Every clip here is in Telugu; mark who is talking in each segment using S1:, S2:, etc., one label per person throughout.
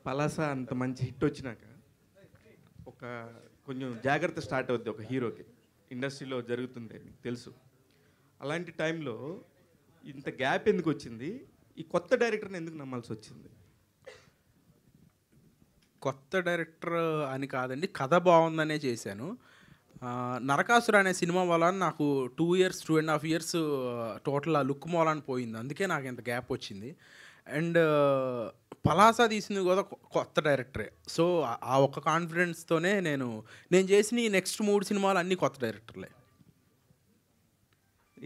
S1: పలాస అంత మంచి హిట్ వచ్చినాక ఒక కొంచెం జాగ్రత్త స్టార్ట్ అవుద్ది ఒక హీరోకి, ఇండస్ట్రీలో జరుగుతుంది మీకు తెలుసు. అలాంటి టైంలో ఇంత గ్యాప్ ఎందుకు వచ్చింది, ఈ కొత్త డైరెక్టర్ని ఎందుకు నమ్మాల్సి వచ్చింది?
S2: కొత్త డైరెక్టర్ అని కాదండి, కథ బాగుందనే చేశాను. నరకాసుర అనే సినిమా వల్ల నాకు 2 ఇయర్స్ 2.5 ఇయర్స్ టోటల్ ఆ లుక్ మూలాన్ని పోయింది. అందుకే నాకు ఇంత గ్యాప్ వచ్చింది. అండ్ పలాస తీసింది కూడా కొత్త డైరెక్టరే. సో ఆ ఒక్క కాన్ఫిడెన్స్తోనే నేను చేసిన ఈ నెక్స్ట్ 3 సినిమాలు అన్నీ కొత్త డైరెక్టర్లే.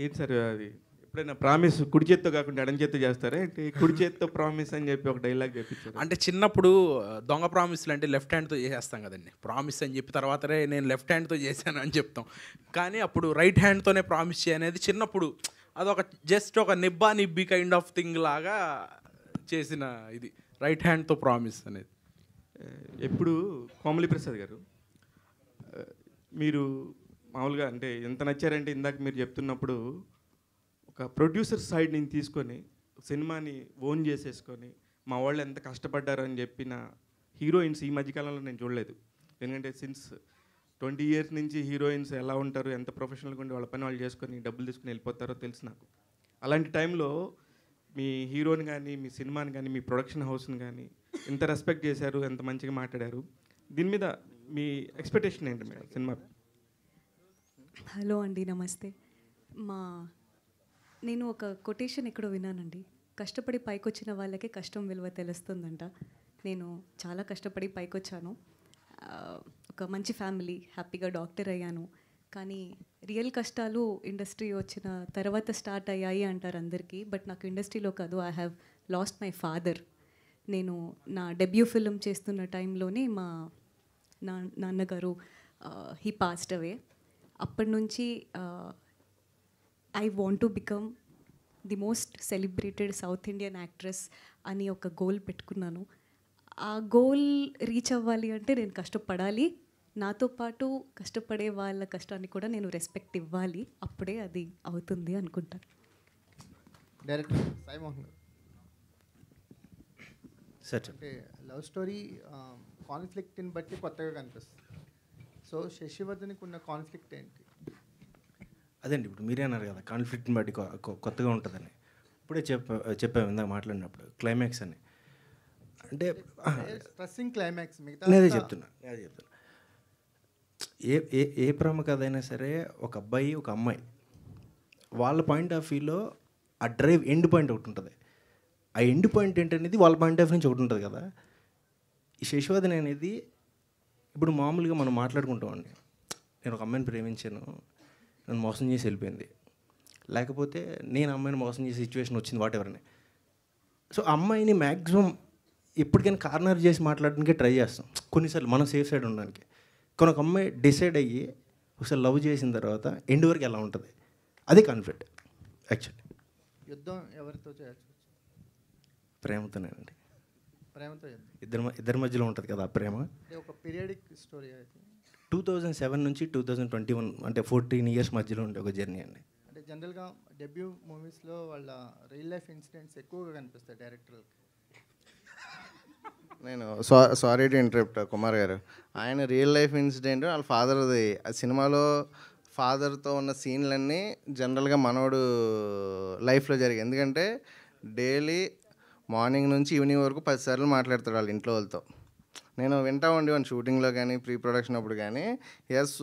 S1: ఏంటి సార్ అది, ఎప్పుడైనా ప్రామిస్ కుడి చేత్తో కాకుండా ఎడం చేత్తో చేస్తారా ఏంటి? కుడి చేత్తో ప్రామిస్ అని చెప్పి ఒక డైలాగ్ చెప్పించారు.
S2: అంటే చిన్నప్పుడు దొంగ ప్రామిస్లు అంటే లెఫ్ట్ హ్యాండ్తో చేసేస్తాం కదండి. ప్రామిస్ అని చెప్పి తర్వాతనే నేను లెఫ్ట్ హ్యాండ్తో చేశాను అని చెప్తాం. కానీ అప్పుడు రైట్ హ్యాండ్తోనే ప్రామిస్ చేయనేది చిన్నప్పుడు అదొక జస్ట్ ఒక నిబ్బా నిబ్బి కైండ్ ఆఫ్ థింగ్ లాగా చేసిన ఇది రైట్ హ్యాండ్తో ప్రామిస్ అనేది.
S1: ఎప్పుడు కోమలి ప్రసాద్ గారు, మీరు మామూలుగా అంటే ఎంత నచ్చారంటే ఇందాక మీరు చెప్తున్నప్పుడు ఒక ప్రొడ్యూసర్ సైడ్ నుంచి తీసుకొని సినిమాని ఓన్ చేసేసుకొని మా వాళ్ళు ఎంత కష్టపడ్డారు అని చెప్పిన హీరోయిన్స్ ఈ మధ్యకాలంలో నేను చూడలేదు. ఎందుకంటే సిన్స్ 20 ఇయర్స్ నుంచి హీరోయిన్స్ ఎలా ఉంటారు, ఎంత ప్రొఫెషనల్గా ఉండి వాళ్ళ పని వాళ్ళు చేసుకొని డబ్బులు తీసుకుని వెళ్ళిపోతారో తెలుసు నాకు. అలాంటి టైంలో మీ హీరోని కానీ, మీ సినిమాని కానీ, మీ ప్రొడక్షన్ హౌస్ని కానీ ఎంత రెస్పెక్ట్ చేశారు, ఎంత మంచిగా మాట్లాడారు, దీని మీద మీ ఎక్స్పెక్టేషన్ ఏంటి మేడం సినిమా?
S3: హలో అండి, నమస్తే. నేను ఒక కొటేషన్ ఎక్కడో విన్నానండి, కష్టపడి పైకొచ్చిన వాళ్ళకే కష్టం విలువ తెలుస్తుందంట. నేను చాలా కష్టపడి పైకొచ్చాను, ఒక మంచి ఫ్యామిలీ, హ్యాపీగా డాక్టర్ అయ్యాను. కానీ రియల్ కష్టాలు ఇండస్ట్రీ వచ్చిన తర్వాత స్టార్ట్ అయ్యాయి అంటారు అందరికీ. బట్ నాకు ఇండస్ట్రీలో కాదు, I have lost my father. నేను నా డెబ్యూ ఫిల్మ్ చేస్తున్న టైంలోనే మా నాన్నగారు హీ పాస్డ్ అవే. అప్పటి నుంచి I want to become the most celebrated south Indian actress అని ఒక గోల్ పెట్టుకున్నాను. ఆ గోల్ రీచ్ అవ్వాలి అంటే నేను కష్టపడాలి, నాతో పాటు కష్టపడే వాళ్ళ కష్టాన్ని కూడా నేను రెస్పెక్ట్ ఇవ్వాలి. అప్పుడే అది అవుతుంది అనుకుంటాను.
S4: డైరెక్టర్ సాయి మోహన్ గారు
S5: సార్,
S4: అంటే లవ్ స్టోరీ కాన్ఫ్లిక్ట్ని బట్టి కొత్తగా కనిపిస్తుంది. సో శశివర్ధన్కి ఉన్న కాన్ఫ్లిక్ట్ ఏంటి?
S5: అదండి ఇప్పుడు మీరే అన్నారు కదా కాన్ఫ్లిక్ట్ని బట్టి కొత్తగా ఉంటుందని. ఇప్పుడే చెప్పాము ఇందాక మాట్లాడినప్పుడు క్లైమాక్స్ అని. అంటే
S4: స్ట్రెస్సింగ్ క్లైమాక్స్
S5: నేనే చెప్తున్నా ఏ ప్రేమ కథ అయినా సరే ఒక అబ్బాయి ఒక అమ్మాయి వాళ్ళ పాయింట్ ఆఫ్ వ్యూలో ఆ డ్రైవ్ ఎండ్ పాయింట్ ఒకటి ఉంటుంది. ఆ ఎండ్ పాయింట్ ఏంటనేది వాళ్ళ పాయింట్ ఆఫ్ నుంచి ఒకటి ఉంటుంది కదా. ఈ శశివర్ధన్ అనేది ఇప్పుడు మామూలుగా మనం మాట్లాడుకుంటామండి, నేను ఒక అమ్మాయిని ప్రేమించాను, నన్ను మోసం చేసి వెళ్ళిపోయింది, లేకపోతే నేను అమ్మాయిని మోసం చేసే సిచ్యువేషన్ వచ్చింది వాట్ ఎవరని. సో అమ్మాయిని మ్యాక్సిమం ఎప్పటికైనా కార్నర్ చేసి మాట్లాడడానికే ట్రై చేస్తాం కొన్నిసార్లు, మనం సేఫ్ సైడ్ ఉండడానికి. కానీ ఒక అమ్మాయి డిసైడ్ అయ్యి ఒకసారి లవ్ చేసిన తర్వాత ఎండ్ వరకు ఎలా ఉంటుంది, అదే కాన్ఫ్లిక్ట్ యాక్చువల్లీ.
S4: యుద్ధం ఎవరితో చేయొచ్చు?
S5: ప్రేమతోనేనండి.
S4: ప్రేమతో
S5: ఇద్దరి మధ్యలో ఉంటుంది కదా ఆ ప్రేమ.
S4: ఒక పీరియడిక్ స్టోరీ అయితే
S5: 2007 నుంచి 2021 అంటే 14 ఇయర్స్ మధ్యలో ఉండే ఒక జర్నీ అండి.
S4: అంటే జనరల్గా డెబ్యూ మూవీస్లో వాళ్ళ రియల్ లైఫ్ ఇన్సిడెంట్స్ ఎక్కువగా కనిపిస్తాయి డైరెక్టర్కి.
S6: నేను సారీ టు ఇంటరప్ట్ కుమార్ గారు, ఆయన రియల్ లైఫ్ ఇన్సిడెంట్ వాళ్ళ ఫాదర్ది. ఆ సినిమాలో ఫాదర్తో ఉన్న సీన్లన్నీ జనరల్గా మనోడు లైఫ్లో జరిగాయి. ఎందుకంటే డైలీ మార్నింగ్ నుంచి ఈవినింగ్ వరకు 10 సార్లు మాట్లాడతాడు వాళ్ళ ఇంట్లో వాళ్ళతో. నేను వింటా ఉండేవాడిని షూటింగ్లో కానీ ప్రీ ప్రొడక్షన్ అప్పుడు కానీ. He has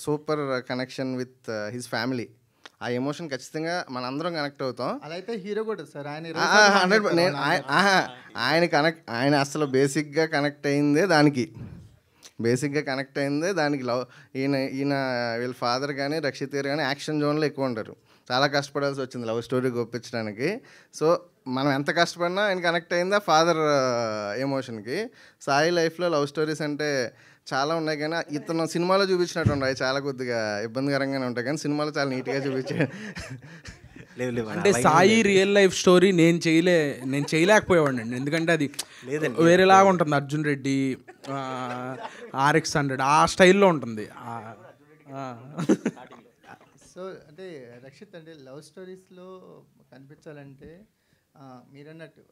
S6: super connection with his family. ఆ ఎమోషన్ ఖచ్చితంగా మనందరం కనెక్ట్ అవుతాం.
S4: అలా అయితే హీరో కూడా సార్ ఆయన
S6: 100 ఆయన అసలు బేసిక్గా కనెక్ట్ అయిందే దానికి. లవ్ ఈయన వీళ్ళ ఫాదర్ కానీ రక్షిత్ గారు కానీ యాక్షన్ జోన్లో ఎక్కువ ఉంటారు. చాలా కష్టపడాల్సి వచ్చింది లవ్ స్టోరీకి ఒప్పించడానికి. సో మనం ఎంత కష్టపడినా ఆయన కనెక్ట్ అయిందా ఫాదర్ ఎమోషన్కి. సాయి లైఫ్లో లవ్ స్టోరీస్ అంటే చాలా ఉన్నాయి, కానీ ఇతను సినిమాలో చూపించినట్టు ఉన్నాయి, చాలా కొద్దిగా ఇబ్బందికరంగానే ఉంటాయి, కానీ సినిమాలో చాలా నీట్గా చూపించాడు.
S2: అంటే సాయి రియల్ లైఫ్ స్టోరీ నేను చేయలేకపోయేవాడిని అండి. ఎందుకంటే అది వేరేలాగా ఉంటుంది. అర్జున్ రెడ్డి, RX-100 ఆ స్టైల్లో ఉంటుంది.
S4: సో అంటే రక్షిత్ అంటే లవ్ స్టోరీస్లో కనిపించాలంటే మీరన్నట్టు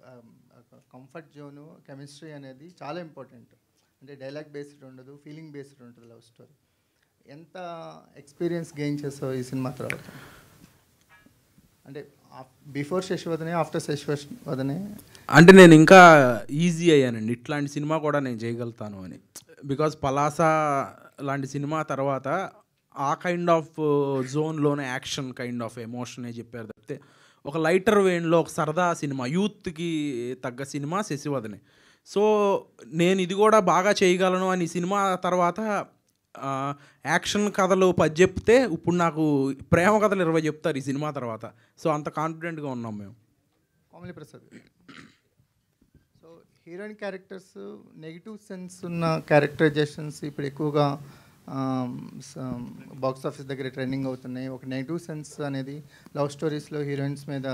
S4: కంఫర్ట్ జోను కెమిస్ట్రీ అనేది చాలా ఇంపార్టెంట్. అంటే డైలాగ్ బేస్డ్ ఉండదు, ఫీలింగ్ బేస్డ్ ఉంటుంది లవ్ స్టోరీ. ఎంత ఎక్స్పీరియన్స్ గెయిన్ చేస్తావు ఈ సినిమా తర్వాత? అంటే బిఫోర్ శశివదనే, ఆఫ్టర్ శశివదనే?
S2: అంటే నేను ఇంకా ఈజీ అయ్యానండి, ఇట్లాంటి సినిమా కూడా నేను చేయగలుగుతాను అని. బికాజ్ పలాస లాంటి సినిమా తర్వాత ఆ కైండ్ ఆఫ్ జోన్లోనే యాక్షన్ కైండ్ ఆఫ్ ఎమోషనే చెప్పారు తప్పితే ఒక లైటర్ వేన్లో ఒక సరదా సినిమా, యూత్కి తగ్గ సినిమా శశివదనే. సో నేను ఇది కూడా బాగా చేయగలను అని సినిమా తర్వాత యాక్షన్ కథలు 10 చెప్తే ఇప్పుడు నాకు ప్రేమ కథలు 20 చెప్తారు ఈ సినిమా తర్వాత. సో అంత కాన్ఫిడెంట్గా ఉన్నాం మేము.
S4: Komali Prasad, so heroine characters negative sense ఉన్న క్యారెక్టరైజేషన్స్ ఇప్పుడు ఎక్కువగా బాక్స్ ఆఫీస్ దగ్గర ట్రెండింగ్ అవుతున్నాయి. ఒక నెగిటివ్ సెన్స్ అనేది లవ్ స్టోరీస్లో హీరోయిన్స్ మీద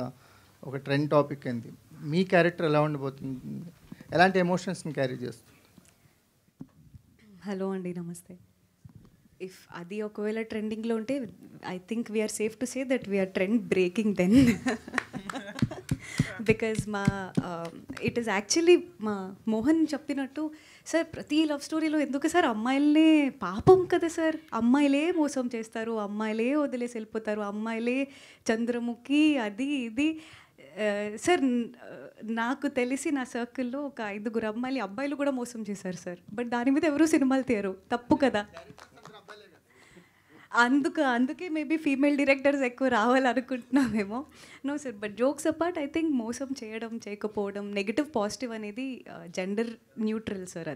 S4: ఒక ట్రెండ్ టాపిక్ అయింది. మీ క్యారెక్టర్ ఎలా ఉండబోతుంది? ఎలాంటి ఎమోషన్స్ని క్యారీ చేస్తుంది?
S3: హలో అండి, నమస్తే. ఇఫ్ అది ఒకవేళ ట్రెండింగ్లో ఉంటే I think we're safe to say that we're trend breaking then. Because it is actually మా మోహన్ చెప్పినట్టు, సార్ ప్రతి లవ్ స్టోరీలో ఎందుకు సార్ అమ్మాయిలనే పాపం కదా సార్, అమ్మాయిలే మోసం చేస్తారు, అమ్మాయిలే వదిలేసి వెళ్ళిపోతారు, అమ్మాయిలే చంద్రముఖి అది ఇది. సార్ నాకు తెలిసి నా సర్కిల్లో ఒక 5 అబ్బాయిలు కూడా మోసం చేశారు సార్. బట్ దాని మీద ఎవరూ సినిమాలు తీయరు, తప్పు కదా. అందుకే మేబీ ఫీమేల్ డైరెక్టర్స్ ఎక్కువ రావాలనుకుంటున్నామేమో. No sir, but jokes apart I think మోసం చేయడం చేయకపోవడం, నెగిటివ్ పాజిటివ్ అనేది జెండర్ న్యూట్రల్ సార్.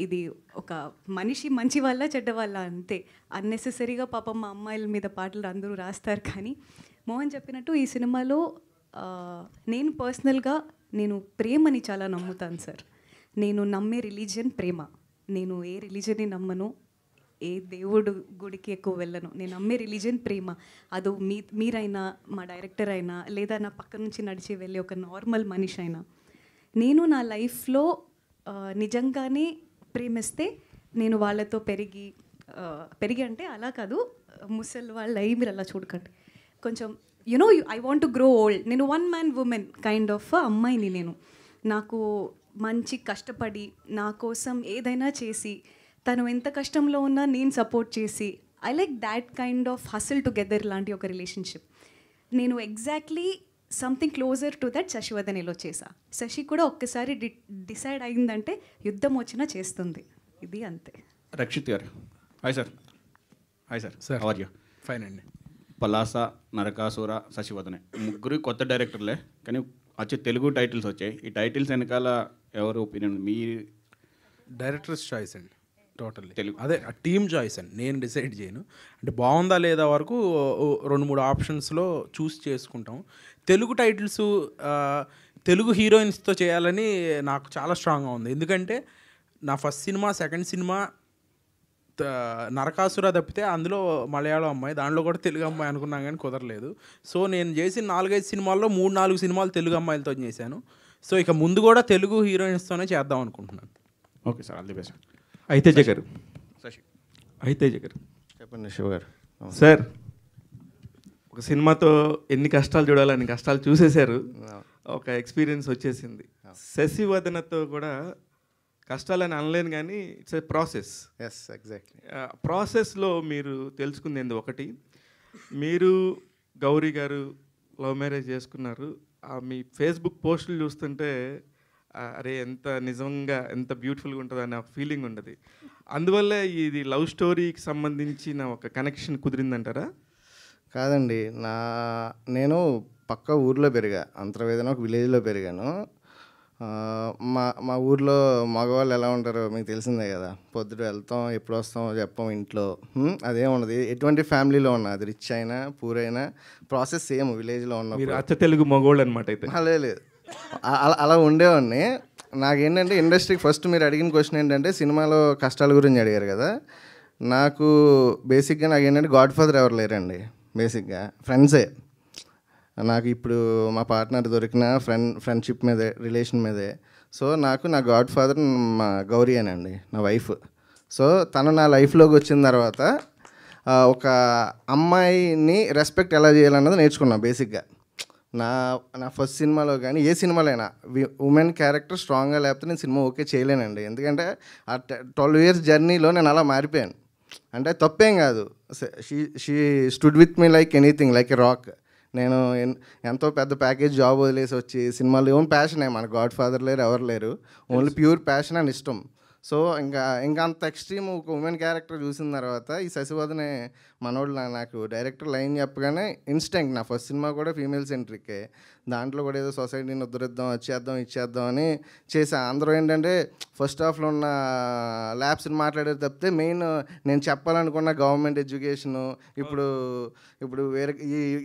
S3: ఇది ఒక మనిషి మంచి వాళ్ళ చెడ్డ వాళ్ళ అంతే. అన్నెసెసరీగా పాపం మా అమ్మాయిల మీద పాటలు అందరూ రాస్తారు. కానీ మోహన్ చెప్పినట్టు ఈ సినిమాలో నేను పర్సనల్గా ప్రేమని చాలా నమ్ముతాను సార్. నేను నమ్మే రిలీజియన్ ప్రేమ. నేను ఏ రిలీజన్ని నమ్మను, ఏ దేవుడు గుడికి ఎక్కువ వెళ్ళను. నేను నమ్మే రిలీజియన్ ప్రేమ. అది మీరైనా, మా డైరెక్టర్ అయినా, లేదా నా పక్క నుంచి నడిచి వెళ్ళే ఒక నార్మల్ మనిషి అయినా, నేను నా లైఫ్లో నిజంగానే ప్రేమిస్తే నేను వాళ్ళతో పెరిగి అంటే అలా కాదు, ముసలి వాళ్ళ అయ్యి మీరు అలా చూడకండి. కొంచెం I want to grow old. నేను 1 man woman కైండ్ ఆఫ్ అమ్మాయిని. నాకు మంచి కష్టపడి నా కోసం ఏదైనా చేసి, తను ఎంత కష్టంలో ఉన్నా నేను సపోర్ట్ చేసి, I like that kind of hustle together లాంటి ఒక రిలేషన్షిప్. నేను exactly something closer to that శశివదనేలో చేశా. శశి కూడా ఒక్కసారి డిసైడ్ అయిందంటే యుద్ధం వచ్చినా చేస్తుంది. ఇది అంతే.
S7: రక్షిత్ గారు, hi sir. Hi sir.
S2: Sir
S7: how are you?
S2: Fine అండి.
S7: పలాస, నరకాసుర, శశివదనే ముగ్గురు కొత్త డైరెక్టర్లే, కానీ వచ్చే తెలుగు టైటిల్స్ వచ్చాయి. ఈ టైటిల్స్ వెనకాల ఎవరు ఒపీనియన్? మీ
S2: డైరెక్టర్స్ చాయిస్ అండి టోటల్లీ.
S7: తెలుగు
S2: అదే టీమ్ చాయిస్ అండి, నేను డిసైడ్ చేయను. అంటే బాగుందా లేదా వరకు 2-3 ఆప్షన్స్లో చూస్ చేసుకుంటాం. తెలుగు టైటిల్స్ తెలుగు హీరోయిన్స్తో చేయాలని నాకు చాలా స్ట్రాంగ్గా ఉంది. ఎందుకంటే నా first cinema, second cinema Narakasura తప్పితే అందులో మలయాళం అమ్మాయి, దాంట్లో కూడా తెలుగు అమ్మాయి అనుకున్నాం కానీ కుదరలేదు. సో నేను చేసిన 4-5 సినిమాల్లో 3-4 సినిమాలు తెలుగు అమ్మాయిలతో చేశాను. సో ఇక ముందు కూడా తెలుగు హీరోయిన్స్తోనే చేద్దాం అనుకుంటున్నాను.
S7: Okay sir, all the best.
S1: అయితేజ గారు.
S7: శశి.
S1: అయితేజ గారు
S6: చెప్పండి శివ గారు.
S1: సార్, ఒక సినిమాతో ఎన్ని కష్టాలు చూడాలి అన్ని కష్టాలు చూసేశారు, ఒక ఎక్స్పీరియన్స్ వచ్చేసింది. శశివదనతో కూడా కష్టాలని అనలేను కానీ it's a process.
S6: Yes, exactly.
S1: ప్రాసెస్లో మీరు తెలుసుకుంది ఏంది? ఒకటి, మీరు గౌరీ గారు లవ్ మ్యారేజ్ చేసుకున్నారు. మీ ఫేస్బుక్ పోస్టులు చూస్తుంటే అరే ఎంత నిజంగా ఎంత బ్యూటిఫుల్గా ఉంటుంది అనే ఫీలింగ్ ఉండదు. అందువల్ల ఇది లవ్ స్టోరీకి సంబంధించిన ఒక కనెక్షన్ కుదిరిందంటారా?
S6: కాదండి, నేను పక్క ఊర్లో పెరిగా, అంతర్వేదన ఒక విలేజ్లో పెరిగాను. మా ఊర్లో మగవాళ్ళు ఎలా ఉంటారో మీకు తెలిసిందే కదా. పొద్దుట వెళ్తాం, ఎప్పుడు వస్తామో చెప్పం ఇంట్లో, అదేం ఉండదు. ఎటువంటి ఫ్యామిలీలో ఉన్నా, అది రిచ్ అయినా పూర్ అయినా ప్రాసెస్ సేమ్ విలేజ్లో ఉన్నప్పుడు.
S1: అచ్చ తెలుగు మగవాళ్ళు అనమాట అయితే?
S6: లేదు, అలా ఉండేవాడిని. నాకేంటంటే ఇండస్ట్రీకి ఫస్ట్ మీరు అడిగిన క్వశ్చన్ ఏంటంటే సినిమాలో కష్టాల గురించి అడిగారు కదా. నాకు బేసిక్గా నాకేంటంటే గాడ్ ఫాదర్ ఎవరు లేరండి. బేసిక్గా ఫ్రెండ్సే నాకు. ఇప్పుడు మా పార్ట్నర్ దొరికిన ఫ్రెండ్షిప్ మీదే, రిలేషన్ మీదే. సో నాకు నా గాడ్ ఫాదర్ మా గౌరీ అనండి, నా వైఫ్. సో తను నా లైఫ్లోకి వచ్చిన తర్వాత ఒక అమ్మాయిని రెస్పెక్ట్ ఎలా చేయాలన్నది నేర్చుకున్నాను బేసిక్గా. నా నా ఫస్ట్ సినిమాలో కానీ ఏ సినిమాలైనా ఉమెన్ క్యారెక్టర్ స్ట్రాంగ్గా లేకపోతే నేను సినిమా ఓకే చేయలేనండి. ఎందుకంటే ఆ 12 years జర్నీలో నేను అలా మారిపోయాను. అంటే తప్పేం కాదు, she stood with me like anything, like a rock. నేను ఎంతో పెద్ద ప్యాకేజ్ జాబ్ వదిలేసి వచ్చి సినిమాలు ఓన్ ప్యాషనే, మన గాడ్ ఫాదర్ లేరు, ఎవరు లేరు, ఓన్లీ ప్యూర్ ప్యాషన్ అని ఇష్టం. సో ఇంకా అంత ఎక్స్ట్రీమ్ ఒక ఉమెన్ క్యారెక్టర్ చూసిన తర్వాత ఈ శశివదనే మనోళ్ళు నాకు డైరెక్టర్ లైన్ చెప్పగానే ఇన్స్టెంట్, నా ఫస్ట్ సినిమా కూడా ఫీమేల్ సెంట్రికే, దాంట్లో కూడా ఏదో సొసైటీని ఉద్ధరిద్దాం, ఇచ్చేద్దాం అని చేసా. అందరూ ఏంటంటే ఫస్ట్ హాఫ్లో ఉన్న ల్యాబ్స్ని మాట్లాడేది తప్పితే మెయిన్ నేను చెప్పాలనుకున్న గవర్నమెంట్ ఎడ్యుకేషను, ఇప్పుడు వేరే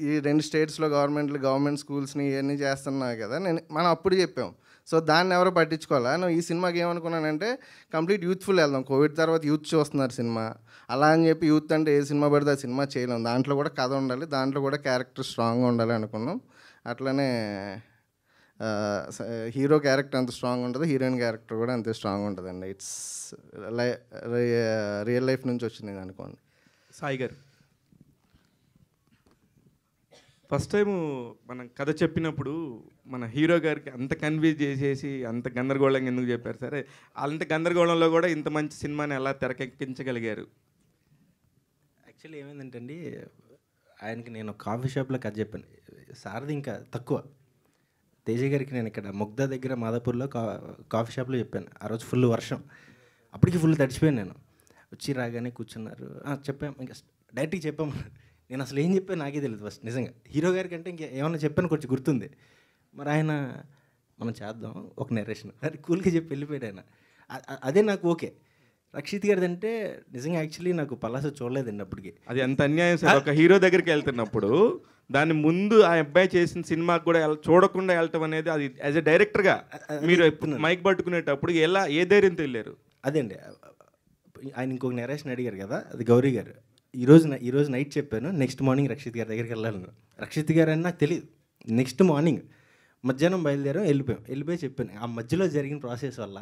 S6: ఈ 2 స్టేట్స్లో గవర్నమెంట్ స్కూల్స్ని ఇవన్నీ చేస్తున్నాయి కదా, మనం అప్పుడు చెప్పాం. సో దాన్ని ఎవరో పట్టించుకోవాలా. నేను ఈ సినిమాకి ఏమనుకున్నానంటే కంప్లీట్ యూత్ఫుల్ వెళ్దాం, కోవిడ్ తర్వాత యూత్ చూస్తున్నారు సినిమా, అలా అని చెప్పి యూత్ అంటే ఏ సినిమా పడితే ఆ సినిమా చేయలేం, దాంట్లో కూడా కథ ఉండాలి, దాంట్లో కూడా క్యారెక్టర్ స్ట్రాంగ్గా ఉండాలి అనుకున్నాం. అట్లనే హీరో క్యారెక్టర్ ఎంత స్ట్రాంగ్ ఉంటుంది, హీరోయిన్ క్యారెక్టర్ కూడా అంతే స్ట్రాంగ్ ఉంటుందండి. ఇట్స్ రియల్ లైఫ్ నుంచి వచ్చింది అనుకోండి.
S1: సాయి గారు, ఫస్ట్ టైము మనం కథ చెప్పినప్పుడు మన హీరో గారికి అంత కన్విన్స్ చేసేసి అంత గందరగోళంగా ఎందుకు చెప్పారు? సరే, అంత గందరగోళంలో కూడా ఇంత మంచి సినిమాని ఎలా తెరకెక్కించగలిగారు?
S5: యాక్చువల్లీ ఏమైందంటే అండి, ఆయనకి నేను కాఫీ షాప్లో కథ చెప్పాను. సార్ది ఇంకా తక్కువ. తేజ గారికి నేను ఇక్కడ ముగ్ధా దగ్గర మాదాపూర్లో కాఫీ షాప్లో చెప్పాను. ఆ రోజు ఫుల్ వర్షం, అప్పటికి ఫుల్ తడిచిపోయాను. నేను వచ్చి రాగానే కూర్చున్నారు, చెప్పాము, ఇంకా డైరెక్ట్గా చెప్పాము. నేను అసలు ఏం చెప్పాను నాకే తెలియదు ఫస్ట్, నిజంగా. హీరో గారికి అంటే ఇంకా ఏమన్నా చెప్పాను కొంచెం గుర్తుంది. మరి ఆయన మనం చేద్దాం ఒక నెరేషన్ అది కూల్గా చెప్పి వెళ్ళిపోయాడు ఆయన. అదే నాకు ఓకే. రక్షిత్ గారిది అంటే నిజంగా యాక్చువల్లీ నాకు పలాస చూడలేదండి అప్పటికి.
S1: అది ఎంత అన్యాయం సార్, ఒక హీరో దగ్గరికి వెళ్తున్నప్పుడు దాని ముందు ఆ అబ్బాయి చేసిన సినిమాకి కూడా చూడకుండా వెళ్ళటం అనేది, అది యాజ్ ఎ డైరెక్టర్గా మీరు మైక్ పట్టుకునేటప్పుడు ఏ ధైర్యంతో వెళ్ళారు?
S5: అదే అండి, ఆయన ఇంకొక నెరేషన్ అడిగారు కదా, అది గౌరీ గారు. ఈరోజు నైట్ చెప్పాను, నెక్స్ట్ మార్నింగ్ రక్షిత్ గారి దగ్గరికి వెళ్ళాను. రక్షిత్ గారు అని నాకు తెలియదు. నెక్స్ట్ మార్నింగ్ మధ్యాహ్నం బయలుదేరాం, వెళ్ళిపోయి చెప్పాను. ఆ మధ్యలో జరిగిన ప్రాసెస్ వల్ల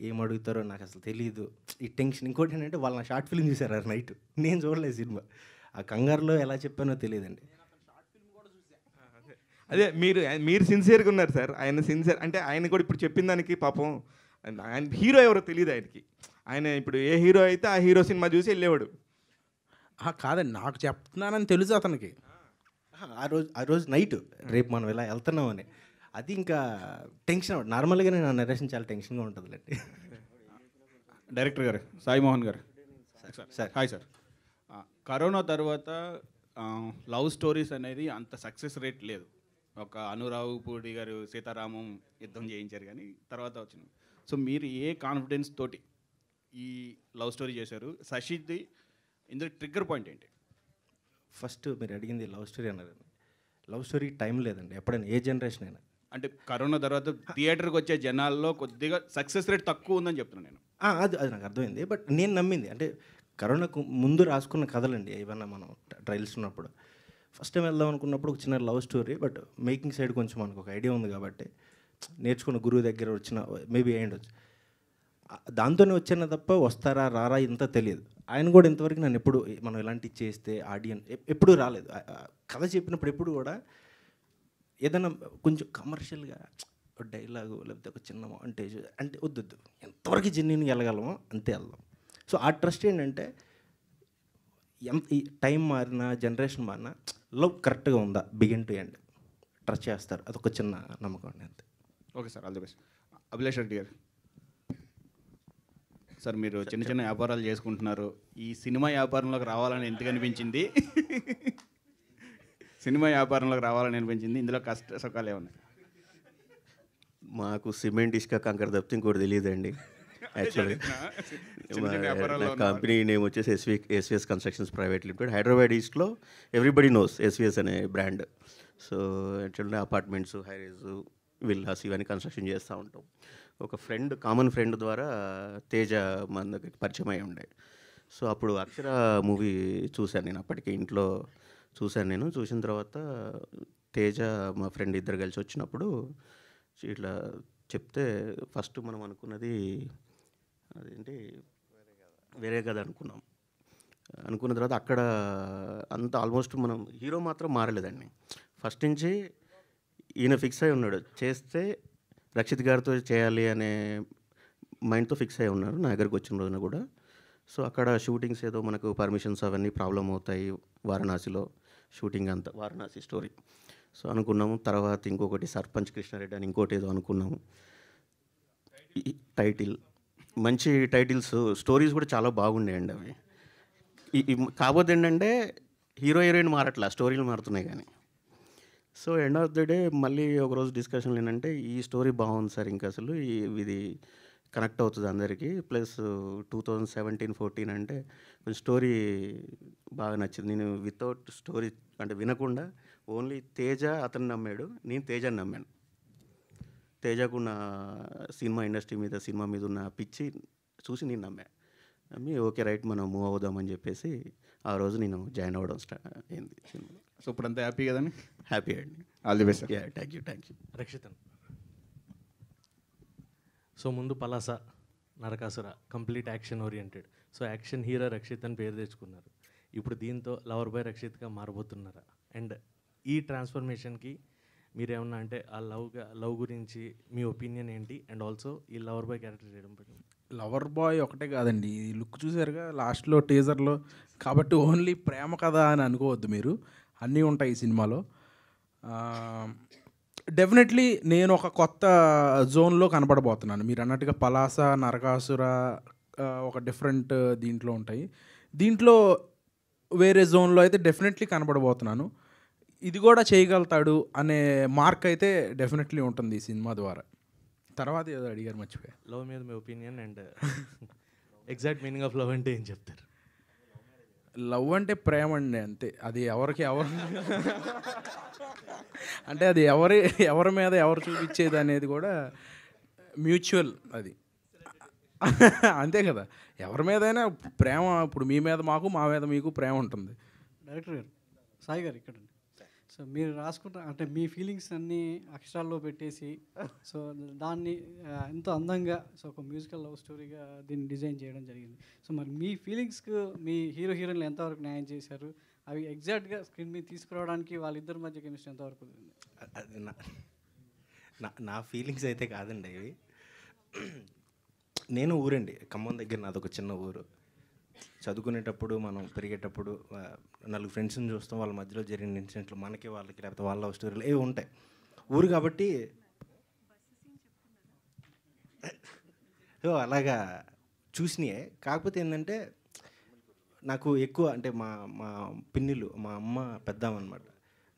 S5: ఏం అడుగుతారో నాకు అసలు తెలియదు, ఈ టెన్షన్. ఇంకోటి ఏంటంటే వాళ్ళు నా షార్ట్ ఫిల్మ్ చూసారు ఆ నైట్, నేను చూడలేదు సినిమా. ఆ కంగారులో ఎలా చెప్పానో తెలియదండి.
S1: అదే మీరు సిన్సియర్గా ఉన్నారు సార్. ఆయన సిన్సియర్ అంటే ఆయన కూడా ఇప్పుడు చెప్పిన దానికి పాపం ఆయన హీరో ఎవరో తెలియదు ఆయనకి. ఆయన ఇప్పుడు ఏ హీరో అయితే ఆ హీరో సినిమా చూసి వెళ్ళేవాడు.
S2: కాదండి, నాకు చెప్తున్నానని తెలుసు అతనికి.
S5: ఆ రోజు నైట్ రేపు మనం ఇలా వెళ్తున్నామని, అది ఇంకా టెన్షన్. నార్మల్గా నేను నరేషన్ చాలా టెన్షన్గా ఉంటుందిలేండి.
S7: డైరెక్టర్ గారు, సాయి మోహన్ గారు.
S5: Sir
S7: hi sir. కరోనా తర్వాత లవ్ స్టోరీస్ అనేది అంత సక్సెస్ రేట్ లేదు. ఒక అనురావు పూడి గారు సీతారామం యుద్ధం చేయించారు, కానీ తర్వాత వచ్చింది. సో మీరు ఏ కాన్ఫిడెన్స్ తోటి ఈ లవ్ స్టోరీ చేశారు? శశిది ఇందులో ట్రిగ్గర్ పాయింట్ ఏంటి?
S5: ఫస్ట్ మీరు అడిగింది లవ్ స్టోరీ అన్నారు. లవ్ స్టోరీ టైం లేదండి ఎప్పుడైనా, ఏ జనరేషన్ అయినా.
S7: అంటే కరోనా తర్వాత థియేటర్కి వచ్చే జనాల్లో కొద్దిగా సక్సెస్ రేట్ తక్కువ ఉందని చెప్తున్నాను నేను.
S5: అది నాకు అర్థమైంది. బట్ నేను నమ్మింది అంటే కరోనాకు ముందు రాసుకున్న కథలండి ఏమన్నా. మనం ట్రయల్స్ ఉన్నప్పుడు ఫస్ట్ టైం వెళ్దాం అనుకున్నప్పుడు ఒక చిన్న love story, but making side కొంచెం మనకు ఒక ఐడియా ఉంది కాబట్టి నేర్చుకున్న గురువు దగ్గర వచ్చిన మేబీ అయ్యుండొచ్చు. దాంతోనే వచ్చాను తప్ప వస్తారా రారా ఇంత తెలియదు. ఆయన కూడా ఇంతవరకు నన్ను ఎప్పుడు మనం ఇలాంటివి చేస్తే ఆడియన్స్ ఎప్పుడూ రాలేదు. కథ చెప్పినప్పుడు ఎప్పుడు కూడా ఏదైనా కొంచెం కమర్షియల్గా డైలాగు లేకపోతే ఒక చిన్న మాంటేజ్ అంటే వద్దు, ఎంతవరకు జెన్యున్గా వెళ్ళగలమో అంతే వెళ్దాం. సో ఆ ట్రస్ట్ ఏంటంటే ఎంత ఈ టైం మారినా జనరేషన్ మారినా లవ్ కరెక్ట్గా ఉందా బిగిన్ టు ఎండ్ ట్రస్ట్ చేస్తారు. అదొక చిన్న నమ్మకం అండి అంతే.
S7: Okay sir, all the best. Abhilash Reddy గారు సార్, మీరు చిన్న చిన్న వ్యాపారాలు చేసుకుంటున్నారు. ఈ సినిమా వ్యాపారంలోకి రావాలని ఎందుకు అనిపించింది? సినిమా వ్యాపారంలోకి రావాలని అనిపించింది, ఇందులో కష్ట సుఖాలు ఏమన్నా?
S8: మాకు సిమెంట్ ఇసుక కంకర తప్పితే ఇంకోటి తెలియదండి. యాక్చువల్లీ నా కంపెనీ నేమ్ వచ్చేసి SVS constructions private limited, Hyderabad ఈస్ట్లో. ఎవ్రీబడి నోస్ ఎస్విఎస్ అనే brand. So actually apartments, high rise, villas ఇవన్నీ కన్స్ట్రక్షన్ చేస్తూ ఉంటాం. ఒక కామన్ ఫ్రెండ్ ద్వారా తేజ మన దగ్గరికి పరిచయం అయి ఉండే. సో అప్పుడు అక్షర మూవీ చూశాను నేను, అప్పటికి ఇంట్లో చూశాను. చూసిన తర్వాత తేజ మా ఫ్రెండ్ ఇద్దరు కలిసి వచ్చినప్పుడు ఇట్లా చెప్తే ఫస్ట్ మనం అనుకున్నది అదేంటి వేరే కదా అనుకున్న తర్వాత అక్కడ అంతా ఆల్మోస్ట్ మనం హీరో మాత్రం మారలేదండి. ఫస్ట్ నుంచి ఈయన ఫిక్స్ అయి ఉన్నాడు, చేస్తే రక్షిత్ గారితో చేయాలి అనే మైండ్తో ఫిక్స్ అయి ఉన్నారు నా దగ్గరికి వచ్చిన రోజున కూడా. సో అక్కడ షూటింగ్స్ ఏదో మనకు పర్మిషన్స్ అవన్నీ ప్రాబ్లం అవుతాయి, వారణాసిలో షూటింగ్ అంతా, వారణాసి స్టోరీ. సో అనుకున్నాము. తర్వాత ఇంకొకటి సర్పంచ్ కృష్ణారెడ్డి అని ఇంకోటి ఏదో అనుకున్నాము. టైటిల్ మంచి టైటిల్స్, స్టోరీస్ కూడా చాలా బాగుండేయండి అవి. కాకపోతే ఏంటంటే హీరో హీరోయిన్ మారట్లా, స్టోరీలు మారుతున్నాయి కానీ. So end of the day మళ్ళీ ఒకరోజు డిస్కషన్లు ఏంటంటే ఈ స్టోరీ బాగుంది సార్, ఇంకా అసలు ఇది కనెక్ట్ అవుతుంది అందరికీ. ప్లస్ 2017-14 అంటే కొంచెం స్టోరీ బాగా నచ్చింది. నేను వితౌట్ స్టోరీ అంటే వినకుండా ఓన్లీ తేజ అతను నమ్మాడు, నేను తేజని నమ్మాను. తేజకున్న సినిమా ఇండస్ట్రీ మీద, సినిమా మీద ఉన్న పిచ్చి చూసి నేను నమ్మి ఓకే రైట్ మనం మూవ్ అవుదామని చెప్పేసి ఆ రోజు నేను జాయిన్ అవ్వడం స్టార్ట్ అయింది సినిమా.
S7: సో ఇప్పుడు అంతా హ్యాపీ కదండి?
S8: హ్యాపీ అండి.
S7: All the best.
S8: Ya, thank you.
S9: రక్షితన్. సో ముందు Palasa, Narakasura complete action oriented. So action hero Rakshit అని పేరు తెచ్చుకున్నారు. ఇప్పుడు దీంతో లవర్ బాయ్ రక్షిత్గా మారబోతున్నారా? అండ్ ఈ ట్రాన్స్ఫర్మేషన్కి మీరేమన్నా అంటే ఆ లవ్ గురించి మీ ఒపీనియన్ ఏంటి? అండ్ ఆల్సో ఈ లవర్ బాయ్ క్యారెక్టర్ చేయడం పట్టింది.
S2: లవర్ బాయ్ ఒకటే కాదండి, ఈ లుక్ చూసారుగా లాస్ట్లో టీజర్లో, కాబట్టి ఓన్లీ ప్రేమ కథ అని అనుకోవద్దు మీరు, అన్నీ ఉంటాయి ఈ సినిమాలో. డెఫినెట్లీ నేను ఒక కొత్త జోన్లో కనపడబోతున్నాను. మీరు అన్నట్టుగా పలాస, నరకాసుర ఒక డిఫరెంట్ దీంట్లో ఉంటాయి. దీంట్లో వేరే జోన్లో అయితే డెఫినెట్లీ కనపడబోతున్నాను. ఇది కూడా చేయగలుగుతాడు అనే మార్క్ అయితే డెఫినెట్లీ ఉంటుంది ఈ సినిమా ద్వారా. తర్వాత ఏదో అడిగారు, మర్చిపోయా.
S9: లవ్ మీద మీ opinion and exact meaning of love అంటే ఏం చెప్తారు?
S2: లవ్ అంటే ప్రేమ అండి, అంతే. అది ఎవరికి అంటే అది ఎవరి మీద ఎవరు చూపించేది అనేది కూడా మ్యూచువల్, అది అంతే కదా. ఎవరి మీదైనా ప్రేమ, ఇప్పుడు మీ మీద మాకు, మా మీద మీకు ప్రేమ ఉంటుంది.
S10: డైరెక్టర్ గారు, సాయి గారు ఇక్కడ. సో మీరు రాసుకుంటా అంటే మీ ఫీలింగ్స్ అన్నీ అక్షరాల్లో పెట్టేసి, సో దాన్ని ఎంతో అందంగా, సో ఒక మ్యూజికల్ లవ్ స్టోరీగా దీన్ని డిజైన్ చేయడం జరిగింది. సో మరి మీ ఫీలింగ్స్కి మీ హీరో హీరోయిన్లు ఎంతవరకు న్యాయం చేశారు? అవి ఎగ్జాక్ట్గా స్క్రీన్ మీద తీసుకురావడానికి వాళ్ళిద్దరి మధ్య కెమిస్ట్రీ ఎంతవరకు ఉంది?
S5: అది నా ఫీలింగ్స్ అయితే కాదండి అవి. నేను ఊరండి, ఖమ్మం దగ్గర నాదొక చిన్న ఊరు. చదువుకునేటప్పుడు మనం పెరిగేటప్పుడు నలుగురు ఫ్రెండ్స్ని చూస్తాం, వాళ్ళ మధ్యలో జరిగిన ఇన్సిడెంట్లు మనకి వాళ్ళకి, లేకపోతే వాళ్ళ లవ్ స్టోరీలు ఏవి ఉంటాయి. ఊరు కాబట్టి అలాగా చూసినాయే. కాకపోతే ఏంటంటే నాకు ఎక్కువ అంటే మా పిన్నిలు, మా అమ్మ పెద్దామన్నమాట,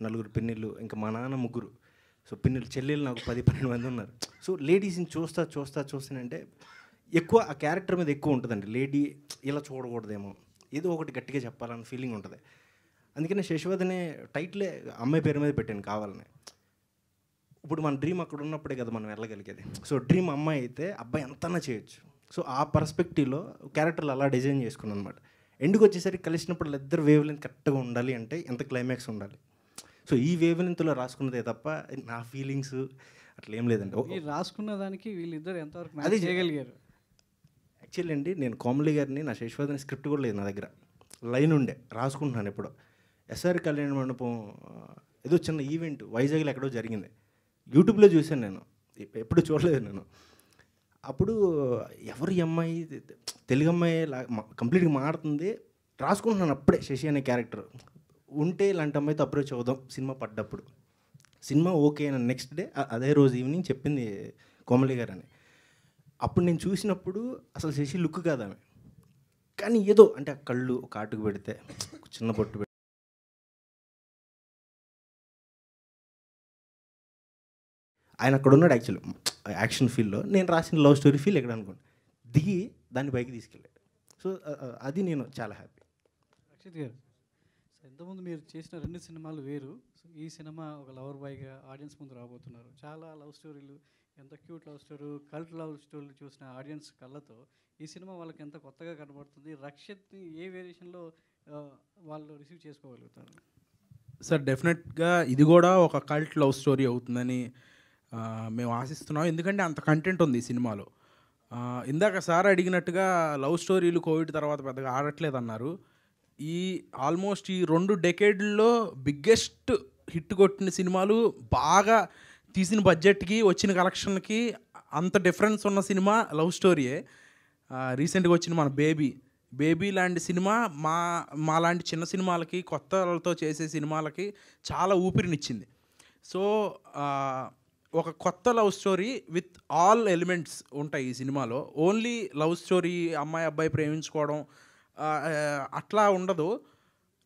S5: నలుగురు పిన్నిలు, ఇంకా మా నాన్న ముగ్గురు. సో పిన్నిలు, చెల్లెలు నాకు 10-12 మంది ఉన్నారు. సో లేడీస్ని చూస్తానంటే ఎక్కువ ఆ క్యారెక్టర్ మీద ఎక్కువ ఉంటుందండి. లేడీ ఇలా చూడకూడదేమో, ఏదో ఒకటి గట్టిగా చెప్పాలన్న ఫీలింగ్ ఉంటుంది. అందుకనే శశివద్ అనే టైటిలే అమ్మాయి పేరు మీద పెట్టాను కావాలని. ఇప్పుడు మన డ్రీమ్ అక్కడ ఉన్నప్పుడే కదా మనం వెళ్ళగలిగేది. సో డ్రీమ్ అమ్మాయి అయితే అబ్బాయి ఎంతనా చేయొచ్చు. సో ఆ పర్స్పెక్టివ్లో క్యారెక్టర్లు అలా డిజైన్ చేసుకున్నాను అనమాట. ఎండుకు వచ్చేసరికి కలిసినప్పుడు ఇద్దరు వేవ్ లెంత్ కరెక్ట్గా ఉండాలి అంటే ఎంత క్లైమాక్స్ ఉండాలి. సో ఈ వేవ్ లెంత్లో రాసుకున్నదే తప్ప నా ఫీలింగ్స్ అట్లా ఏం లేదండి.
S10: రాసుకున్న దానికి వీళ్ళిద్దరు ఎంతవరకు మ్యాచ్ చేయగలిగారు?
S5: యాక్చువల్లీ అండి, నేను కోమలి గారిని, నా శశివద్ స్క్రిప్ట్ కూడా లేదు నా దగ్గర, లైన్ ఉండే రాసుకుంటున్నాను. ఎప్పుడో ఎస్ఆర్ కళ్యాణ మండపం ఏదో చిన్న ఈవెంట్ వైజాగ్లో ఎక్కడో జరిగింది, యూట్యూబ్లో చూశాను నేను, ఎప్పుడు చూడలేదు నేను. అప్పుడు ఎవరి అమ్మాయి, తెలుగు అమ్మాయి కంప్లీట్గా మారుతుంది, రాసుకుంటున్నాను అప్పుడే. శశి అనే క్యారెక్టర్ ఉంటే ఇలాంటి అమ్మాయితో అప్రోచ్ అవుదాం సినిమా పడ్డప్పుడు. సినిమా ఓకే అని నెక్స్ట్ డే అదే రోజు ఈవినింగ్ చెప్పింది కోమలి గారు అని. అప్పుడు నేను చూసినప్పుడు అసలు శశి లుక్ కాదు ఆమె, కానీ ఏదో అంటే ఆ కళ్ళు ఒక ఆటుకు పెడితే, చిన్న బొట్టు పెడితే, ఆయన అక్కడ ఉన్నాడు. యాక్చువల్లీ యాక్షన్ ఫీల్డ్లో నేను రాసిన లవ్ స్టోరీ ఫీల్ ఎక్కడ అనుకోండి దిగి దాన్ని పైకి తీసుకెళ్ళాడు. సో అది నేను చాలా హ్యాపీ.
S10: రక్షిత్ గారు, సో ఇంతకుముందు మీరు చేసిన 2 సినిమాలు వేరు. సో ఈ సినిమా ఒక లవర్ బాయ్గా ఆడియన్స్ ముందు రాబోతున్నారు. చాలా లవ్ స్టోరీలు, ఎంత cute love story, cult love స్టోరీలు చూసిన ఆడియన్స్ కళ్ళతో ఈ సినిమా వాళ్ళకి ఎంత కొత్తగా కనబడుతుంది? రక్షిత్ని ఏ వేరియేషన్లో వాళ్ళు రిసీవ్ చేసుకోగలుగుతారు?
S2: సార్ డెఫినెట్గా ఇది కూడా ఒక కల్ట్ లవ్ స్టోరీ అవుతుందని మేము ఆశిస్తున్నాం. ఎందుకంటే అంత కంటెంట్ ఉంది ఈ సినిమాలో. ఇందాక సార్ అడిగినట్టుగా లవ్ స్టోరీలు కోవిడ్ తర్వాత పెద్దగా ఆడట్లేదు అన్నారు. ఈ ఆల్మోస్ట్ ఈ 2 డెకేడ్లో బిగ్గెస్ట్ హిట్ కొట్టిన సినిమాలు బాగా తీసిన బడ్జెట్కి వచ్చిన కలెక్షన్కి అంత డిఫరెన్స్ ఉన్న సినిమా లవ్ స్టోరీయే. రీసెంట్గా వచ్చిన మన బేబీ లాంటి సినిమా మా లాంటి చిన్న సినిమాలకి, కొత్త వాళ్ళతో చేసే సినిమాలకి చాలా ఊపిరినిచ్చింది. సో ఒక కొత్త love story with all elements ఉంటాయి ఈ సినిమాలో. ఓన్లీ లవ్ స్టోరీ, అమ్మాయి అబ్బాయి ప్రేమించుకోవడం అట్లా ఉండదు.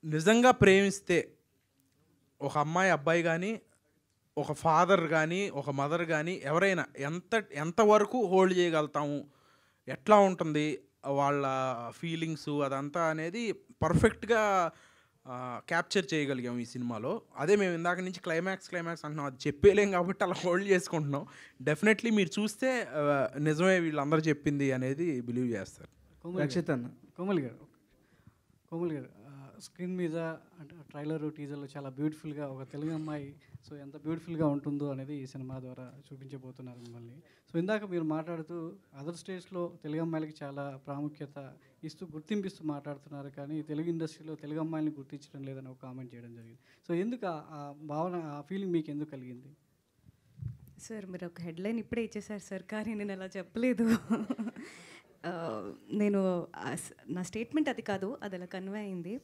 S2: నిజంగా ప్రేమిస్తే ఒక అమ్మాయి అబ్బాయి కానీ, ఒక ఫాదర్ కానీ, ఒక మదర్ కానీ ఎవరైనా ఎంతవరకు హోల్డ్ చేయగలుగుతాము, ఎట్లా ఉంటుంది వాళ్ళ ఫీలింగ్స్, అదంతా అనేది పర్ఫెక్ట్గా క్యాప్చర్ చేయగలిగాం ఈ సినిమాలో. అదే మేము ఇందాక నుంచి క్లైమాక్స్ అంటున్నాం, అది చెప్పేలేం కాబట్టి అలా హోల్డ్ చేసుకుంటున్నాం. డెఫినెట్లీ మీరు చూస్తే నిజమే వీళ్ళందరూ చెప్పింది అనేది బిలీవ్ చేస్తారు.
S10: కోమల్ గారు స్క్రీన్ మీద అంటే ట్రైలర్ టీజర్లో చాలా బ్యూటిఫుల్గా ఒక తెలుగు అమ్మాయి సో ఎంత బ్యూటిఫుల్గా ఉంటుందో అనేది ఈ సినిమా ద్వారా చూపించబోతున్నారు మిమ్మల్ని. సో ఇందాక మీరు మాట్లాడుతూ అదర్ స్టేట్స్లో తెలుగు అమ్మాయిలకి చాలా ప్రాముఖ్యత ఇస్తూ గుర్తింపిస్తూ మాట్లాడుతున్నారు, కానీ తెలుగు ఇండస్ట్రీలో తెలుగు అమ్మాయిని గుర్తించడం లేదని ఒక కామెంట్ చేయడం జరిగింది. సో ఎందుకు ఆ భావన, ఆ ఫీలింగ్ మీకు ఎందుకు కలిగింది?
S3: సార్ మీరు ఒక హెడ్లైన్ ఇప్పుడే ఇచ్చేసారు సార్, కానీ నేను అలా చెప్పలేదు. నేను నా స్టేట్మెంట్ అది కాదు, అది అలా కన్వే అయింది.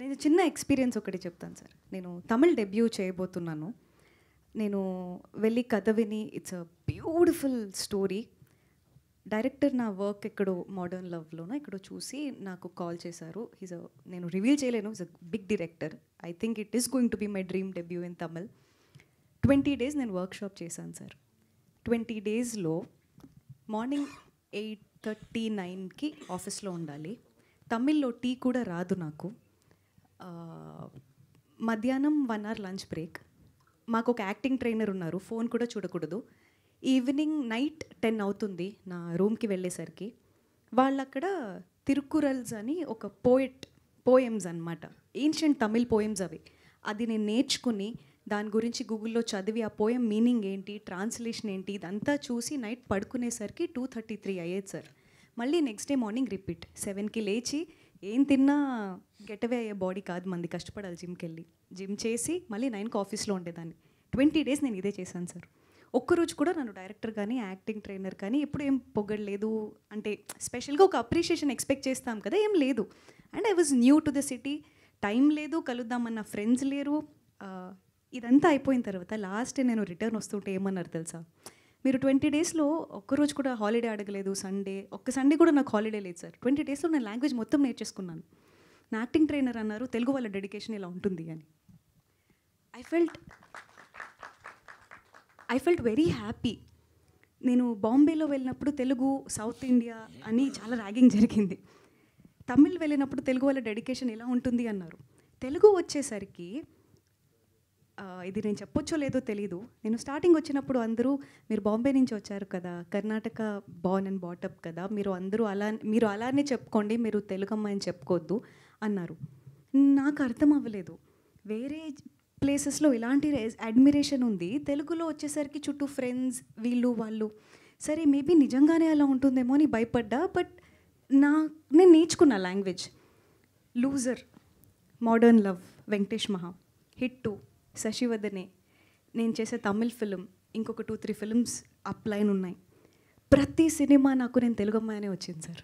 S3: నేను చిన్న ఎక్స్పీరియన్స్ ఒకటి చెప్తాను సార్. నేను తమిళ్ డెబ్యూ చేయబోతున్నాను. నేను వెళ్ళి కథ విని it's a beautiful story. Director నా వర్క్ ఎక్కడో మోడర్న్ లవ్లోనో ఎక్కడో చూసి నాకు కాల్ చేశారు. నేను రివీల్ చేయలేను, is a big director. I think it is going to be my dream debut in Tamil. 20 days నేను వర్క్షాప్ చేశాను సార్. 20 daysలో మార్నింగ్ 8:39కి ఆఫీస్లో ఉండాలి. తమిళ్లో టీ కూడా రాదు నాకు. మధ్యాహ్నం 1 hour లంచ్ బ్రేక్. మాకు ఒక యాక్టింగ్ ట్రైనర్ ఉన్నారు, ఫోన్ కూడా చూడకూడదు. ఈవినింగ్ నైట్ 10 అవుతుంది నా రూమ్కి వెళ్ళేసరికి. వాళ్ళు అక్కడ తిరుకురల్స్ అని ఒక పోయమ్స్ అనమాట, ఏన్షియంట్ తమిళ్ పోయమ్స్ అవి. అది నేను నేర్చుకుని దాని గురించి గూగుల్లో చదివి ఆ పోయం మీనింగ్ ఏంటి, ట్రాన్స్లేషన్ ఏంటి, ఇదంతా చూసి నైట్ పడుకునేసరికి 2:33 అయ్యేది సార్. మళ్ళీ నెక్స్ట్ డే మార్నింగ్ రిపీట్. 7కి లేచి ఏం తిన్నా గెటవే అయ్యే బాడీ కాదు మంది, కష్టపడాలి జిమ్కి వెళ్ళి. జిమ్ చేసి మళ్ళీ 9కి ఆఫీస్లో ఉండేదాన్ని. 20 days నేను ఇదే చేశాను సార్. ఒక్కరోజు కూడా నన్ను డైరెక్టర్ కానీ యాక్టింగ్ ట్రైనర్ కానీ ఎప్పుడు ఏం పొగడలేదు. అంటే స్పెషల్గా ఒక అప్రిషియేషన్ ఎక్స్పెక్ట్ చేస్తాం కదా, ఏం లేదు. And I was new to the city, time లేదు, కలుద్దామన్న ఫ్రెండ్స్ లేరు. ఇదంతా అయిపోయిన తర్వాత లాస్ట్ నేను రిటర్న్ వస్తుంటే ఏమన్నారు తెలుసా, మీరు 20 daysలో ఒక్కరోజు కూడా హాలిడే అడగలేదు. ఒక్క సండే కూడా నాకు హాలిడే లేదు సార్. 20 daysలో నేను లాంగ్వేజ్ మొత్తం నేర్చేసుకున్నాను. నా యాక్టింగ్ ట్రైనర్ అన్నారు తెలుగు వాళ్ళ డెడికేషన్ ఇలా ఉంటుంది అని. I felt very happy. నేను బాంబేలో వెళ్ళినప్పుడు తెలుగు సౌత్ ఇండియా అని చాలా ర్యాగింగ్ జరిగింది. తమిళ్ వెళ్ళినప్పుడు తెలుగు వాళ్ళ డెడికేషన్ ఇలా ఉంటుంది అన్నారు. తెలుగు వచ్చేసరికి ఇది నేను చెప్పొచ్చో లేదో తెలీదు. నేను స్టార్టింగ్ వచ్చినప్పుడు అందరూ మీరు బాంబే నుంచి వచ్చారు కదా, కర్ణాటక బార్న్ అండ్ బాటప్ కదా, మీరు అలానే చెప్పుకోండి, మీరు తెలుగు అమ్మాయిని చెప్పుకోవద్దు అన్నారు. నాకు అర్థం అవ్వలేదు. వేరే ప్లేసెస్లో ఇలాంటి అడ్మిరేషన్ ఉంది, తెలుగులో వచ్చేసరికి చుట్టూ ఫ్రెండ్స్ వీళ్ళు వాళ్ళు. సరే మేబీ నిజంగానే అలా ఉంటుందేమో అని భయపడ్డా. బట్ నేను నేర్చుకున్నా language. Loser, modern love, Venkatesh మహా, హిట్ 2, శశివదనే, నేను చేసే తమిళ్ ఫిలిం, ఇంకొక 2-3 ఫిలిమ్స్ అప్లైన్ ఉన్నాయి. ప్రతి సినిమా నాకు నేను తెలుగు అమ్మాయినే వచ్చింది సార్.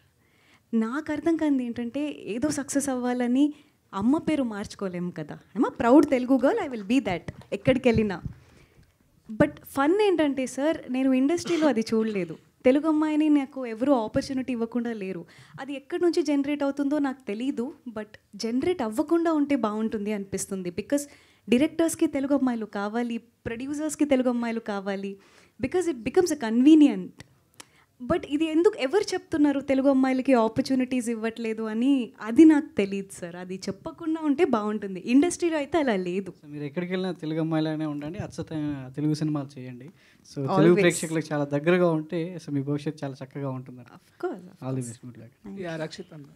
S3: నాకు అర్థం కానిది ఏంటంటే ఏదో సక్సెస్ అవ్వాలని అమ్మ పేరు మార్చుకోలేము కదా. I'm proud Telugu girl, I will be that ఎక్కడికి వెళ్ళినా. బట్ ఫన్ ఏంటంటే సార్, నేను ఇండస్ట్రీలో అది చూడలేదు. తెలుగు అమ్మాయిని నాకు ఎవరు ఆపర్చునిటీ ఇవ్వకుండా లేరు. అది ఎక్కడి నుంచి జనరేట్ అవుతుందో నాకు తెలీదు. బట్ జనరేట్ అవ్వకుండా ఉంటే బాగుంటుంది అనిపిస్తుంది. బికాస్ డైరెక్టర్స్కి తెలుగు అమ్మాయిలు కావాలి, ప్రొడ్యూసర్స్కి తెలుగు అమ్మాయిలు కావాలి. Because it becomes a convenient. But ఇది ఎందుకు ఎవరు చెప్తున్నారు తెలుగు అమ్మాయిలకి ఆపర్చునిటీస్ ఇవ్వట్లేదు అని, అది నాకు తెలియదు సార్. అది చెప్పకుండా ఉంటే బాగుంటుంది. ఇండస్ట్రీలో అయితే అలా లేదు.
S10: మీరు ఎక్కడికి వెళ్ళినా తెలుగు అమ్మాయిలనే ఉండండి, అచ్చతైన తెలుగు సినిమాలు చేయండి. సో తెలుగు ప్రేక్షకులకు చాలా దగ్గరగా ఉంటే సో మీ భవిష్యత్తు చాలా చక్కగా ఉంటుంది. All the best, good luck.
S2: Rakshit అన్న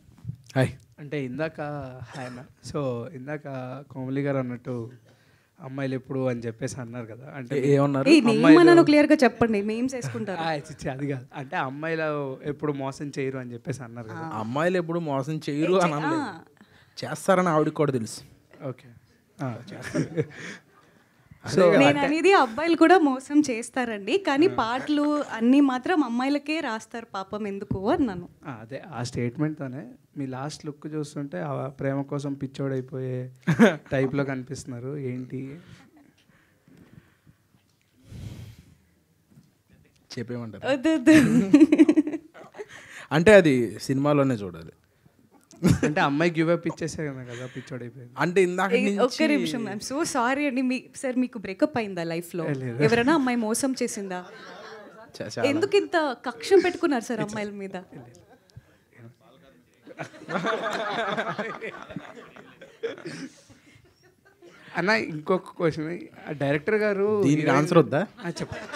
S11: హాయ్. అంటే ఇందాక హాయ్ అన్న. సో ఇందాక కోమలి గారు అన్నట్టు అమ్మాయిలు ఎప్పుడు అని చెప్పేసి అన్నారు కదా, అంటే
S2: ఏమన్నారు
S3: క్లియర్గా చెప్పండి, మేము చేసుకుంటారు.
S11: అది కాదు, అంటే అమ్మాయిలు ఎప్పుడు మోసం చేయరు అని చెప్పేసి అన్నారు కదా.
S2: అమ్మాయిలు ఎప్పుడు మోసం చేయరు అని అనలేదు, చేస్తారని ఆవిడకి కూడా తెలుసు.
S11: ఓకే,
S3: సో నేను అనేది అబ్బాయిలు కూడా మోసం చేస్తారండి, కానీ పాటలు అన్నీ మాత్రం అమ్మాయిలకే రాస్తారు పాపం ఎందుకు అన్నాను.
S11: అదే ఆ స్టేట్మెంట్తోనే మీ లాస్ట్ లుక్ చూస్తుంటే ఆ ప్రేమ కోసం పిచ్చోడైపోయే టైప్లో కనిపిస్తున్నారు. ఏంటి
S2: చెప్పేమంటారు?
S3: వద్దు.
S2: అంటే అది సినిమాలోనే చూడాలి.
S11: అంటే అమ్మాయి గివ్ అప్ ఇచ్చేసే కదా పిచ్చోడైపోయింది.
S2: అంటే ఇందాక
S3: ఒక్క నిమిషం, ఐఎమ్ సో సారీ అండి. సార్ మీకు బ్రేకప్ అయిందా లైఫ్లో? ఎవరైనా అమ్మాయి మోసం చేసిందా? ఎందుకు ఇంత కక్షం పెట్టుకున్నారు సార్ అమ్మాయిల మీద?
S11: అన్న ఇంకొక క్వశ్చన్, డైరెక్టర్ గారు
S2: దీనికి ఆన్సర్ వద్దా?
S11: చెప్పండి.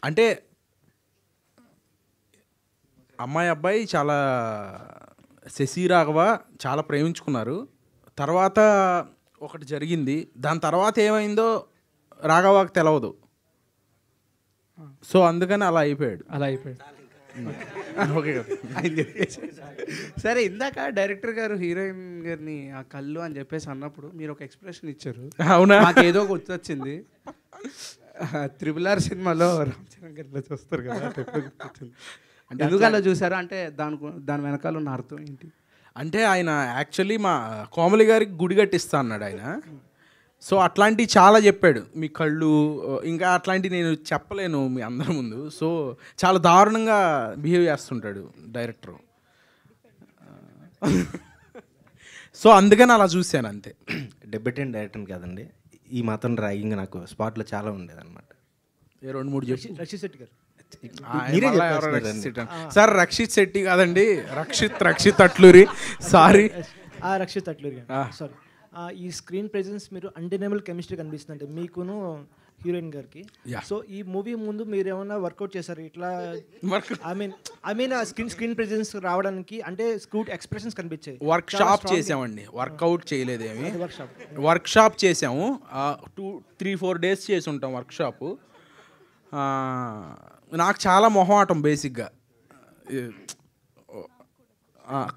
S2: అంటే అమ్మాయి అబ్బాయి చాలా శశిరాఘవ చాలా ప్రేమించుకున్నారు. తర్వాత ఒకటి జరిగింది, దాని తర్వాత ఏమైందో రాఘవకు తెలవదు. సో అందుకని అలా అయిపోయాడు.
S11: ఓకే సరే, ఇందాక డైరెక్టర్ గారు హీరోయిన్ గారిని ఆ కళ్ళు అని చెప్పేసి అన్నప్పుడు మీరు ఒక ఎక్స్ప్రెషన్ ఇచ్చారు.
S2: అవునా?
S11: నాకు ఏదో గుర్తొచ్చింది. RRR సినిమాలో రామ్ చరణ్ గారు ఇలా చూస్తారు కదా, అంటే ఎందుకు అలా చూసారు? అంటే దాని వెనకాల ఉన్న అర్థం ఏంటి?
S2: అంటే ఆయన యాక్చువల్లీ మా కోమలి గారికి గుడి కట్టిస్తా అన్నాడు ఆయన. సో అట్లాంటివి చాలా చెప్పాడు, మీ కళ్ళు ఇంకా అట్లాంటివి నేను చెప్పలేను మీ అందరి ముందు. సో చాలా దారుణంగా బిహేవ్ చేస్తుంటాడు డైరెక్టర్. సో అందుకని అలా చూశాను అంతే.
S5: డెబ్యూటెంట్ డైరెక్టర్ కాదండి, ఈ మాత్రం ర్యాగింగ్ నాకు స్పాట్లో చాలా ఉండేది అనమాట.
S2: 2-3 చెప్పు.
S12: రక్షిత్ శెట్టి గారు
S2: సార్ రక్షిత్ శెట్టి కాదండి, రక్షిత్ అట్లూరి. Sorry
S12: Rakshit Atluri sorry. ఈ స్క్రీన్ ప్రెజెన్స్ మీరు అన్డెనబుల్ కెమిస్ట్రీ కనిపిస్తుందంటే మీకును హీరోయిన్ గారికి. సో ఈ మూవీ ముందు మీరు ఏమైనా వర్కౌట్ చేశారు ఇట్లా? ఐ మీన్ స్క్రీన్ ప్రెజెన్స్ రావడానికి అంటే స్క్రూట్ ఎక్స్ప్రెషన్స్ కనిపించాయి.
S2: వర్క్షాప్ చేసామండి, వర్కౌట్ చేయలేదేమి. వర్క్షాప్ చేసాము, 2-3-4 డేస్ చేసి ఉంటాం వర్క్షాపు. నాకు చాలా మొహమాటం బేసిక్గా,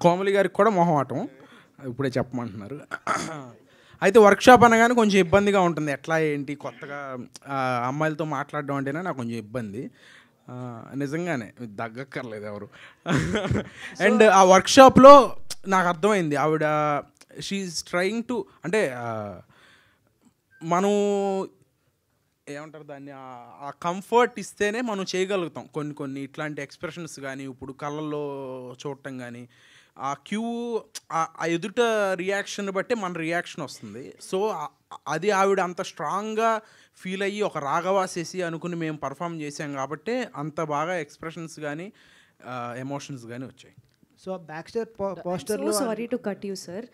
S2: కోమలి గారికి కూడా మొహమాటం, ఇప్పుడే చెప్పమంటున్నారు. అయితే వర్క్షాప్ అనగానే కొంచెం ఇబ్బందిగా ఉంటుంది. ఎట్లా ఏంటి కొత్తగా అమ్మాయిలతో మాట్లాడడం అంటేనే నాకు కొంచెం ఇబ్బంది నిజంగానే, దగ్గక్కర్లేదు ఎవరు. అండ్ ఆ వర్క్షాప్లో నాకు అర్థమైంది ఆవిడ షీఈస్ ట్రయింగ్ టు, అంటే మనం ఏమంటారు దాన్ని, ఆ కంఫర్ట్ ఇస్తేనే మనం చేయగలుగుతాం కొన్ని ఇట్లాంటి ఎక్స్ప్రెషన్స్ కానీ, ఇప్పుడు కళ్ళల్లో చూడటం కానీ, ఆ ఆ ఎదుట రియాక్షన్ బట్టే మన రియాక్షన్ వస్తుంది. సో అది ఆవిడ అంత స్ట్రాంగ్గా ఫీల్ అయ్యి ఒక రాఘవ శశి అనుకుని మేము పర్ఫామ్ చేసాం కాబట్టి అంత బాగా ఎక్స్ప్రెషన్స్ కానీ ఎమోషన్స్ కానీ వచ్చాయి.
S12: సో బ్యాక్ స్టేజ్ పోస్టర్లో,
S3: sorry to cut you sir,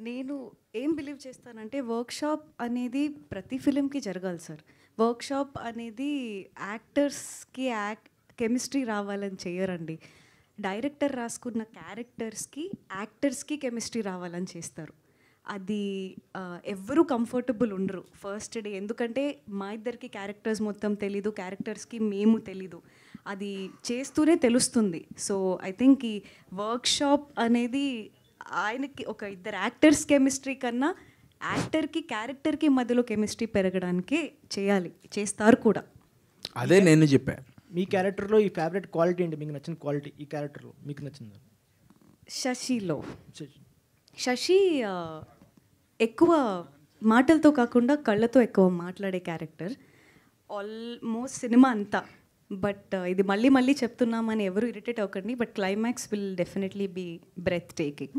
S3: నేను ఏం బిలీవ్ చేస్తానంటే వర్క్షాప్ అనేది ప్రతి ఫిలింకి జరగాలి సార్. వర్క్షాప్ అనేది యాక్టర్స్కి కెమిస్ట్రీ రావాలని చేయరండి. డైరెక్టర్ రాసుకున్న క్యారెక్టర్స్కి యాక్టర్స్కి కెమిస్ట్రీ రావాలని చేస్తారు. అది ఎవ్వరూ కంఫర్టబుల్ ఉండరు ఫస్ట్ డే, ఎందుకంటే మా ఇద్దరికి క్యారెక్టర్స్ మొత్తం తెలీదు, క్యారెక్టర్స్కి మేము తెలీదు, అది చేస్తూనే తెలుస్తుంది. సో ఐ థింక్ ఈ వర్క్షాప్ అనేది ఆయనకి ఒక ఇద్దరు యాక్టర్స్ కెమిస్ట్రీ కన్నా యాక్టర్కి క్యారెక్టర్కి మధ్యలో కెమిస్ట్రీ పెరగడానికి చేస్తారు కూడా.
S2: అదే నేను చెప్పాను.
S12: మీ క్యారెక్టర్లో ఈ ఫేవరెట్ క్వాలిటీ ఏంటి, మీకు నచ్చిన క్వాలిటీ ఈ క్యారెక్టర్లో మీకు నచ్చింది?
S3: శశి ఎక్కువ మాటలతో కాకుండా కళ్ళతో ఎక్కువ మాట్లాడే క్యారెక్టర్ ఆల్మోస్ట్ సినిమా అంతా. బట్ ఇది మళ్ళీ చెప్తున్నామని ఎవరు ఇరిటేట్ అవ్వకండి, but climax will definitely be breathtaking.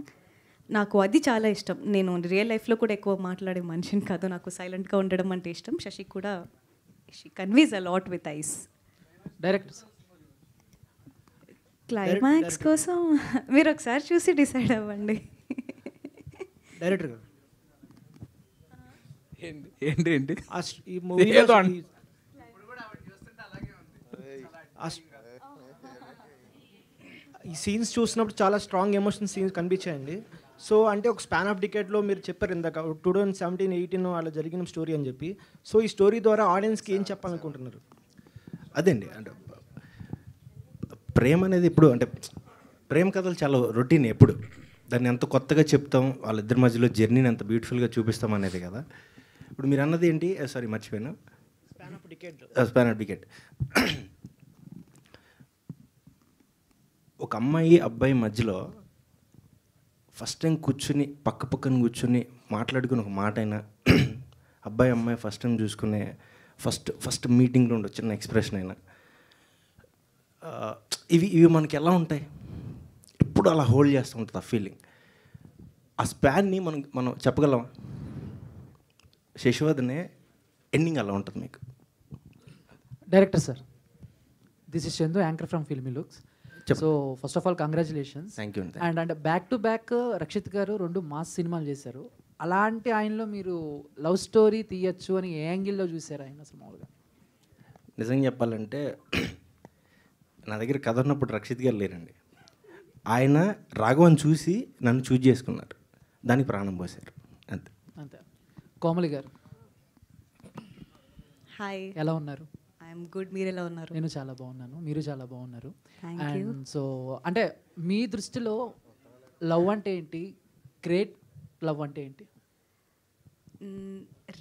S3: నాకు అది చాలా ఇష్టం. నేను రియల్ లైఫ్లో కూడా ఎక్కువ మాట్లాడే మనిషిని కాదు, నాకు సైలెంట్గా ఉండడం అంటే ఇష్టం. శశి కూడా she conveys a lot with eyes.
S12: Director
S3: climax కోసం మీరు ఒకసారి చూసి డిసైడ్ అవ్వండి.
S12: డైరెక్టర్ గారు
S2: ఏంటి
S12: ఈ మూవీలో ఈ సీన్స్ చూసినప్పుడు చాలా స్ట్రాంగ్ ఎమోషన్ సీన్స్ కనిపించాయండి. సో అంటే ఒక స్పాన్ ఆఫ్ డికేట్లో మీరు చెప్పారు ఇందాక 2017-18 అలా జరిగిన స్టోరీ అని చెప్పి. సో ఈ స్టోరీ ద్వారా ఆడియన్స్కి ఏం చెప్పాలనుకుంటున్నారు?
S5: అదండి, అంటే ప్రేమ అనేది ఇప్పుడు అంటే ప్రేమ కథలు చాలా రొటీన్ ఎప్పుడు. దాన్ని ఎంత కొత్తగా చెప్తాం, వాళ్ళిద్దరి మధ్యలో జర్నీని ఎంత బ్యూటిఫుల్గా చూపిస్తాం అనేది కదా. ఇప్పుడు మీరు అన్నది ఏంటి, సారీ మర్చిపోయాను, స్పాన్ ఆఫ్ డికెట్. ఒక అమ్మాయి అబ్బాయి మధ్యలో ఫస్ట్ టైం కూర్చుని పక్కన కూర్చుని మాట్లాడుకుని ఒక మాట అయినా, అబ్బాయి అమ్మాయి ఫస్ట్ టైం చూసుకునే ఫస్ట్ మీటింగ్లో ఉండే చిన్న ఎక్స్ప్రెషన్ అయినా, ఇవి మనకి ఎలా ఉంటాయి, ఎప్పుడు అలా హోల్డ్ చేస్తూ ఉంటుంది ఆ ఫీలింగ్. ఆ స్పాన్ని మనం చెప్పగలమా? శశివర్ధనే ఎండింగ్ అలా ఉంటుంది మీకు.
S13: Director sir, this is Chandu, anchor from Filmy Looks. So first of all congratulations.
S5: Thank you.
S13: And back to back Rakshit గారు 2 మాస్ సినిమాలు చేశారు. అలాంటి ఆయనలో మీరు లవ్ స్టోరీ తీయచ్చు అని ఏ యాంగిల్లో చూసారు ఆయన అసలు మామూలుగా?
S5: నిజంగా చెప్పాలంటే నా దగ్గర కథ ఉన్నప్పుడు రక్షిత్ గారు లేరండి. ఆయన రాఘవన్ చూసి నన్ను చూజ్ చేసుకున్నారు, దానికి ప్రాణం పోశారు, అంతే.
S13: అంతే. కోమలి గారు
S3: హాయ్,
S13: ఎలా ఉన్నారు?
S3: ఐఎమ్ గుడ్, మీరు ఎలా ఉన్నారు?
S13: నేను చాలా బాగున్నాను, మీరు చాలా బాగున్నారు.
S3: Thank you.
S13: అండ్ సో అంటే మీ దృష్టిలో లవ్ అంటే ఏంటి, గ్రేట్ లవ్ అంటే ఏంటి?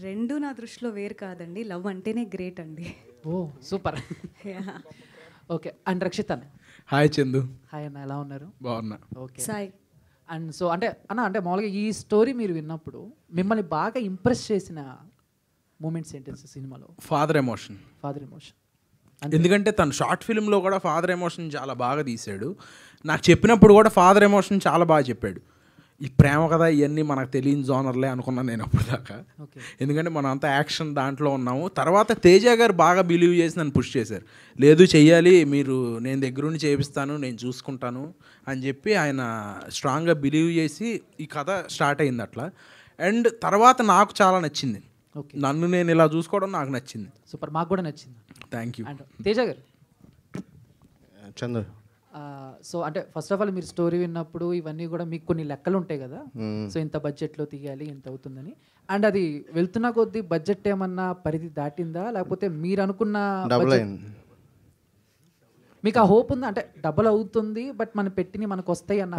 S3: రెండు నా దృష్టిలో వేరు కాదండి, లవ్ అంటేనే గ్రేట్ అండి.
S13: ఓ సూపర్. ఓకే. అండ్ రక్షిత్ అన్న.
S2: హాయ్ చందు.
S13: హాయ్ అన్న, ఎలా ఉన్నారు?
S2: బాగున్నా.
S13: ఓకే.
S3: సాయి.
S13: అండ్ సో అంటే అంటే మామూలుగా ఈ స్టోరీ మీరు విన్నప్పుడు మిమ్మల్ని బాగా ఇంప్రెస్ చేసిన మూమెంట్స్ ఏంటి సినిమాలో?
S2: Father emotion. ఎందుకంటే తను షార్ట్ ఫిల్మ్లో కూడా ఫాదర్ ఎమోషన్ చాలా బాగా తీశాడు. నాకు చెప్పినప్పుడు కూడా ఫాదర్ ఎమోషన్ చాలా బాగా చెప్పాడు. ఈ ప్రేమ కదా ఇవన్నీ మనకు తెలియని జోనర్లే అనుకున్నాను నేను అప్పుడు దాకా. ఎందుకంటే మనం అంతా యాక్షన్ దాంట్లో ఉన్నాము. తర్వాత తేజ గారు బాగా బిలీవ్ చేసి నన్ను పుష్ చేశారు. లేదు చెయ్యాలి, మీరు నేను దగ్గరుండి చేపిస్తాను, నేను చూసుకుంటాను అని చెప్పి ఆయన స్ట్రాంగ్గా బిలీవ్ చేసి ఈ కథ స్టార్ట్ అయింది అట్లా. అండ్ తర్వాత నాకు చాలా నచ్చింది, నన్ను నేను ఇలా చూసుకోవడం నాకు నచ్చింది.
S13: సూపర్, మాకు కూడా నచ్చింది.
S2: Thank you.
S13: అండ్ తేజ గారు.
S6: చందు.
S13: సో అంటే ఫస్ట్ ఆఫ్ ఆల్ మీరు స్టోరీ విన్నప్పుడు ఇవన్నీ కూడా మీకు కొన్ని లెక్కలు ఉంటాయి కదా, సో ఇంత బడ్జెట్లో తీయాలి, ఇంత అవుతుందని. అండ్ అది వెళ్తున్న కొద్దీ బడ్జెట్ ఏమన్నా పరిధి దాటిందా, లేకపోతే మీరు అనుకున్న
S6: డబుల్ అయింది?
S13: మీకు ఆ హోప్ ఉందా? అంటే డబుల్ అవుతుంది బట్ మనం పెట్టిన మనకు వస్తాయి అన్న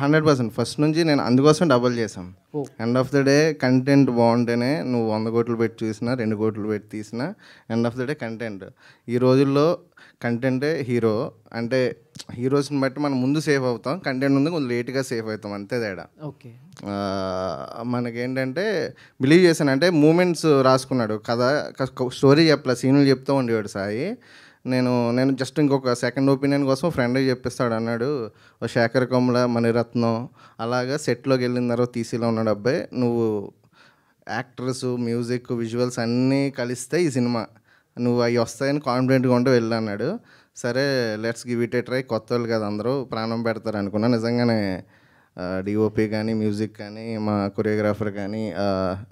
S6: 100%. ఫస్ట్ నుంచి నేను అందుకోసం డబుల్ చేసాం. End of the day content బాగుంటేనే నువ్వు 100 కోట్లు పెట్టి చూసినా 2 కోట్లు పెట్టి తీసినా end of the day content. ఈ రోజుల్లో కంటెంటే హీరో. అంటే హీరోస్ని బట్టి మనం ముందు సేఫ్ అవుతాం, కంటెంట్ ముందు కొంచెం లేట్గా సేఫ్ అవుతాం, అంతే తేడా.
S13: ఓకే.
S6: మనకేంటంటే బిలీవ్ చేశాను, అంటే మూమెంట్స్ రాసుకున్నాడు, కథ స్టోరీ చెప్పలే, సీన్లు చెప్తూ ఉండేవాడు సాయి. నేను జస్ట్ ఇంకొక సెకండ్ ఒపీనియన్ కోసం ఫ్రెండ్కి చెప్పిస్తాడు అన్నాడు, ఓ శేఖర్ కమ్ల, మణిరత్నం అలాగా సెట్లోకి వెళ్ళిన తర్వాత తీసిలో ఉన్నాడు అబ్బాయి, నువ్వు యాక్టర్స్, మ్యూజిక్, విజువల్స్ అన్నీ కలిస్తే ఈ సినిమా నువ్వు అవి వస్తాయని కాన్ఫిడెంట్గా ఉంటే వెళ్ళి అన్నాడు. సరే let's give it A try, కొత్త వాళ్ళు కదా అందరూ ప్రాణం పెడతారు అనుకున్నా. నిజంగానే డిఓపి కానీ, మ్యూజిక్ కానీ, మా కొరియోగ్రాఫర్ కానీ,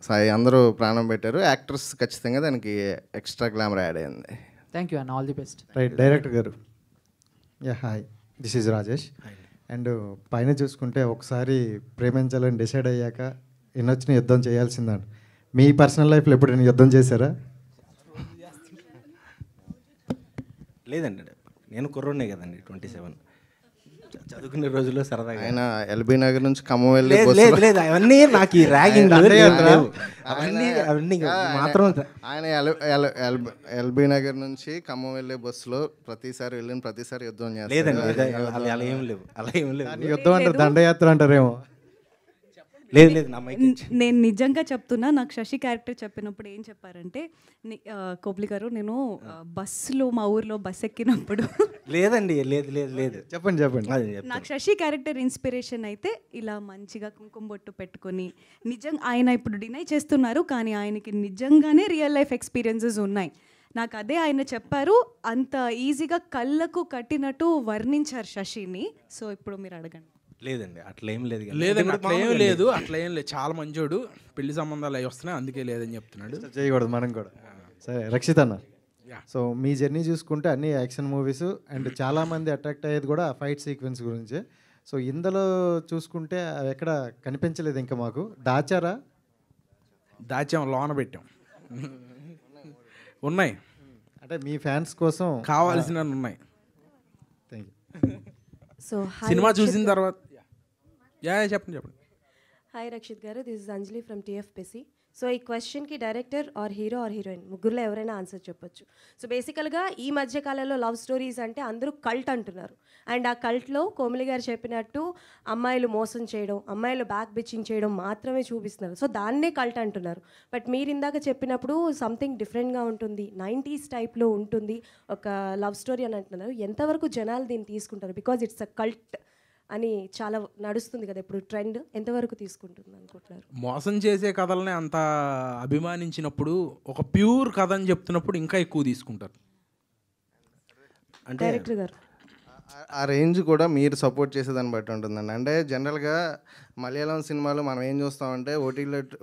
S6: సాయి అందరూ ప్రాణం పెట్టారు. యాక్టర్స్ ఖచ్చితంగా దానికి ఎక్స్ట్రా గ్లామర్ యాడ్ అయింది.
S13: Thank you and all the best.
S14: Right. Director గారు. Hi, this is Rajesh. And పైన చూసుకుంటే ఒకసారి ప్రేమించాలని డిసైడ్ అయ్యాక ఎన్నొచ్చిన యుద్ధం చేయాల్సిందండి. మీ పర్సనల్ లైఫ్లో ఎప్పుడైనా యుద్ధం చేశారా?
S5: లేదండి, నేను కుర్రోనే కదండి, 27 చదువుకునే రోజుల్లో సరదాగా.
S6: ఆయన ఎల్బీ నగర్ నుంచి ఖమ్మం వెళ్ళి
S5: లేదు అవన్నీ నాకు ఈ ర్యాగింగ్ అవన్నీ మాత్రం.
S6: ఆయన ఎల్బీ నగర్ నుంచి ఖమ్మం వెళ్ళే బస్సులో ప్రతిసారి వెళ్ళిన ప్రతిసారి యుద్ధం చేస్తారు.
S5: లేదండి అలా ఏం లేవు, అలా ఏం లేవు.
S14: యుద్ధం అంటారు, దండయాత్ర అంటారేమో.
S5: లేదు
S3: నేను నిజంగా చెప్తున్నా, నాకు శశి క్యారెక్టర్ చెప్పినప్పుడు ఏం చెప్పారంటే, కోబ్లి గారు నేను బస్సులో మా ఊర్లో బస్ ఎక్కినప్పుడు
S5: లేదండి లేదు
S14: చెప్పండి.
S3: నాకు శశి క్యారెక్టర్ ఇన్స్పిరేషన్ అయితే ఇలా మంచిగా కుంకుమ బొట్టు పెట్టుకొని, నిజంగా ఆయన ఇప్పుడు డినై చేస్తున్నారు కానీ ఆయనకి నిజంగానే రియల్ లైఫ్ ఎక్స్పీరియన్సెస్ ఉన్నాయి. నాకు అదే ఆయన చెప్పారు, అంత ఈజీగా కళ్ళకు కట్టినట్టు వర్ణించారు శశిని. సో ఇప్పుడు మీరు అడగండి.
S5: లేదండి అట్లా ఏం లేదు.
S2: అట్లా ఏం లేదు, చాలా మంచోడు, పెళ్లి సంబంధాలు అవి వస్తున్నాయి అందుకే లేదని చెప్తున్నాడు.
S14: చేయకూడదు మనం కూడా. సరే రక్షిత్ అన్న, సో మీ జర్నీ చూసుకుంటే అన్ని యాక్షన్ మూవీస్ అండ్ చాలామంది అట్రాక్ట్ అయ్యేది కూడా ఫైట్ సీక్వెన్స్ గురించి. సో ఇందులో చూసుకుంటే అవి ఎక్కడ కనిపించలేదు ఇంకా మాకు.
S2: దాచాం, లోన పెట్టాం, ఉన్నాయి
S14: అంటే మీ ఫ్యాన్స్ కోసం
S2: కావాల్సిన ఉన్నాయి.
S14: Thank you.
S3: సో
S2: సినిమా చూసిన తర్వాత చెప్పండి.
S15: హాయ్ రక్షిత్ గారు, this is Anjali from TFPC. So ఈ క్వశ్చన్కి director or hero or heroine ముగ్గురులో ఎవరైనా ఆన్సర్ చెప్పొచ్చు. సో బేసికల్గా ఈ మధ్యకాలంలో లవ్ స్టోరీస్ అంటే అందరూ కల్ట్ అంటున్నారు. అండ్ ఆ కల్ట్లో కోమలి గారు చెప్పినట్టు అమ్మాయిలు మోసం చేయడం, అమ్మాయిలు బ్యాక్ బిచ్చింగ్ చేయడం మాత్రమే చూపిస్తున్నారు. సో దాన్నే కల్ట్ అంటున్నారు. బట్ మీరు ఇందాక చెప్పినప్పుడు సంథింగ్ డిఫరెంట్గా ఉంటుంది, 90s టైప్లో ఉంటుంది ఒక లవ్ స్టోరీ అని అంటున్నారు. ఎంతవరకు జనాలు దీన్ని తీసుకుంటారు? బికాజ్ ఇట్స్ అ కల్ట్ అని చాలా నడుస్తుంది కదా ఇప్పుడు ట్రెండ్, ఎంతవరకు తీసుకుంటుంది అనుకుంటున్నారు?
S2: మోసం చేసే కథలనే అంత అభిమానించినప్పుడు ఒక ప్యూర్ కథ అని చెప్తున్నప్పుడు ఇంకా ఎక్కువ తీసుకుంటారు.
S6: అంటే
S15: డైరెక్టర్ గారు
S6: ఆ రేంజ్ కూడా మీరు సపోర్ట్ చేసేదాన్ని బట్టి ఉంటుందండి. అంటే జనరల్గా మలయాళం సినిమాలో మనం ఏం చూస్తామంటే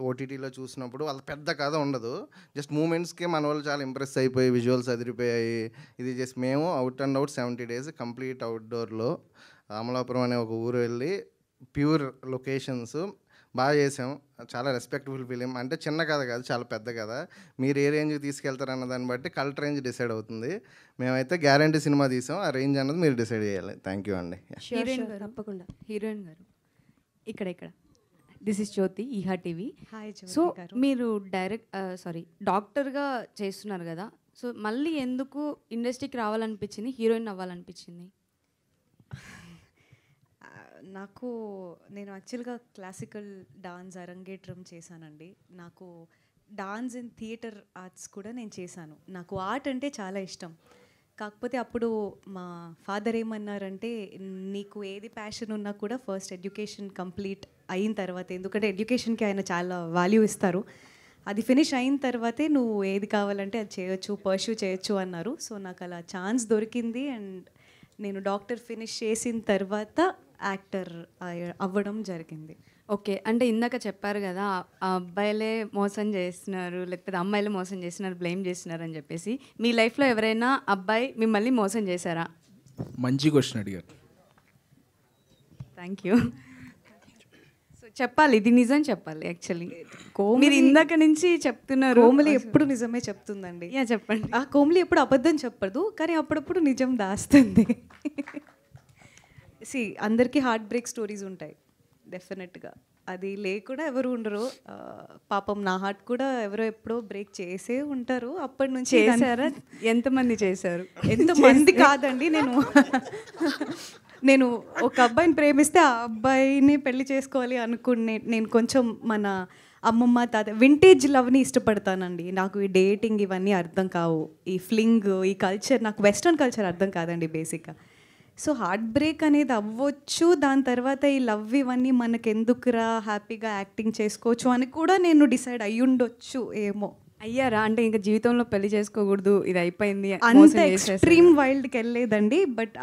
S6: ఓటీటీలో చూసినప్పుడు వాళ్ళ పెద్ద కథ ఉండదు, జస్ట్ మూమెంట్స్కే మన వాళ్ళు చాలా ఇంప్రెస్ అయిపోయి విజువల్స్ అదిరిపోయాయి. ఇది జస్ట్ మేము out and out 70 days complete అవుట్డోర్లో అమలాపురం అనే ఒక ఊరు వెళ్ళి ప్యూర్ లొకేషన్స్ బాగా చేసాం. చాలా రెస్పెక్టబుల్ ఫిలిం. అంటే చిన్న కథ కాదు, చాలా పెద్ద కథ. మీరు ఏ రేంజ్కి తీసుకెళ్తారన్న దాన్ని బట్టి కల్ట్ రేంజ్ డిసైడ్ అవుతుంది. మేమైతే గ్యారంటీ సినిమా తీసాం, ఆ రేంజ్ అన్నది మీరు డిసైడ్ చేయాలి. థ్యాంక్ యూ అండి.
S16: హీరోయిన్ గారు,
S15: తప్పకుండా.
S16: హీరోయిన్ గారు ఇక్కడ this is Jyothi, Eeha TV.
S3: Hi Jyothi
S16: so
S3: గారు.
S16: మీరు డాక్టర్గా చేస్తున్నారు కదా, సో మళ్ళీ ఎందుకు ఇండస్ట్రీకి రావాలనిపించింది, హీరోయిన్ అవ్వాలనిపించింది?
S3: నేను యాక్చువల్గా క్లాసికల్ డాన్స్ అరంగేట్రం చేశానండి. నాకు డాన్స్ అండ్ థియేటర్ ఆర్ట్స్ కూడా నేను చేశాను. నాకు ఆర్ట్ అంటే చాలా ఇష్టం. కాకపోతే అప్పుడు మా ఫాదర్ ఏమన్నారంటే, నీకు ఏది ప్యాషన్ ఉన్నా కూడా ఫస్ట్ ఎడ్యుకేషన్ కంప్లీట్ అయిన తర్వాత, ఎందుకంటే ఎడ్యుకేషన్కి ఆయన చాలా వాల్యూ ఇస్తారు, అది ఫినిష్ అయిన తర్వాతే నువ్వు ఏది కావాలంటే అది చేయొచ్చు, పర్స్యూ చేయొచ్చు అన్నారు. సో నాకు అలా ఛాన్స్ దొరికింది. అండ్ నేను డాక్టర్ ఫినిష్ చేసిన తర్వాత యాక్టర్ అవ్వడం జరిగింది.
S16: ఓకే, అంటే ఇందాక చెప్పారు కదా ఆ అబ్బాయిలే మోసం చేస్తున్నారు లేకపోతే అమ్మాయిలే మోసం చేస్తున్నారు, బ్లేమ్ చేస్తున్నారు అని చెప్పేసి, మీ లైఫ్లో ఎవరైనా అబ్బాయి మిమ్మల్ని మోసం చేశారా?
S2: మంచి క్వశ్చన్ అడిగారు.
S16: Thank you. సో చెప్పాలి, ఇది నిజం చెప్పాలి. యాక్చువల్లీ మీరు ఇందాక నుంచి చెప్తున్నారు.
S3: కోమలి ఎప్పుడు నిజమే చెప్తుందండి.
S16: చెప్పండి.
S3: ఆ కోమలి ఎప్పుడు అబద్ధం చెప్పదు, కానీ అప్పుడప్పుడు నిజం దాస్తుంది. అందరికీ హార్ట్ బ్రేక్ స్టోరీస్ ఉంటాయి డెఫినెట్గా, అది లేకుండా ఎవరు ఉండరు. పాపం నా హార్ట్ కూడా ఎవరో ఎప్పుడో బ్రేక్ చేసే ఉంటారు. అప్పటి నుంచి
S16: చేశారా? ఎంతమంది చేశారు?
S3: ఎంతమంది కాదండి, నేను ఒక అబ్బాయిని ప్రేమిస్తే ఆ అబ్బాయిని పెళ్లి చేసుకోవాలి అనుకునే, నేను కొంచెం మన అమ్మమ్మ తాత వింటేజ్ లవ్ని ఇష్టపడతానండి. నాకు ఈ డేటింగ్ ఇవన్నీ అర్థం కావు, ఈ ఫ్లింగ్, ఈ కల్చర్, నాకు వెస్ట్రన్ కల్చర్ అర్థం కాదండి బేసిక్గా. సో హార్ట్ బ్రేక్ అనేది అవ్వచ్చు, దాని తర్వాత ఈ లవ్ ఇవన్నీ మనకు ఎందుకురా, హ్యాపీగా యాక్టింగ్ చేసుకోవచ్చు అని కూడా నేను డిసైడ్ అయ్యుండొచ్చు ఏమో.
S16: అయ్యారా? అంటే ఇంకా జీవితంలో పెళ్లి చేసుకోకూడదు, ఇది అయిపోయింది
S3: అంత ఎక్స్ట్రీమ్ వైల్డ్కి వెళ్ళలేదండి. బట్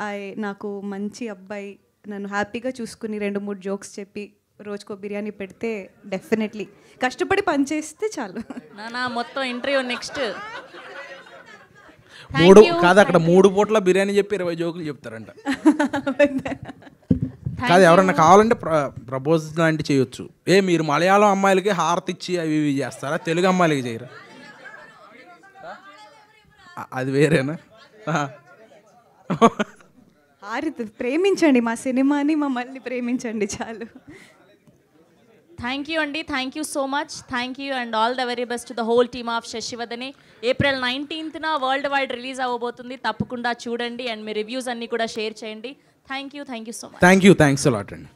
S3: నాకు మంచి అబ్బాయి నన్ను హ్యాపీగా చూసుకుని 2-3 జోక్స్ చెప్పి రోజుకో బిర్యానీ పెడితే డెఫినెట్లీ కష్టపడి పనిచేస్తే చాలు.
S17: మొత్తం ఇంటర్వ్యూ నెక్స్ట్
S2: కాదు, అక్కడ 3 పూట్ల బిర్యానీ చెప్పి 20 జోకులు చెప్తారంట. కాదు, ఎవరన్నా కావాలంటే ప్రపోజ్ లాంటి చేయొచ్చు. మీరు మలయాళం అమ్మాయిలకి హారతి ఇచ్చి అవి ఇవి చేస్తారా, తెలుగు అమ్మాయిలకి చేయరా? అది వేరేనా?
S3: ప్రేమించండి మా సినిమాని, మమ్మల్ని ప్రేమించండి చాలు.
S17: థ్యాంక్ యూ అండి, thank you so much, thank you and all the very best to the whole team of Sasivadane. April 19th world wide release అవ్వబోతుంది, తప్పకుండా చూడండి అండ్ మీ రివ్యూస్ అన్నీ కూడా షేర్ చేయండి. Thank you so much.
S2: Thank you, thanks a lot అండి.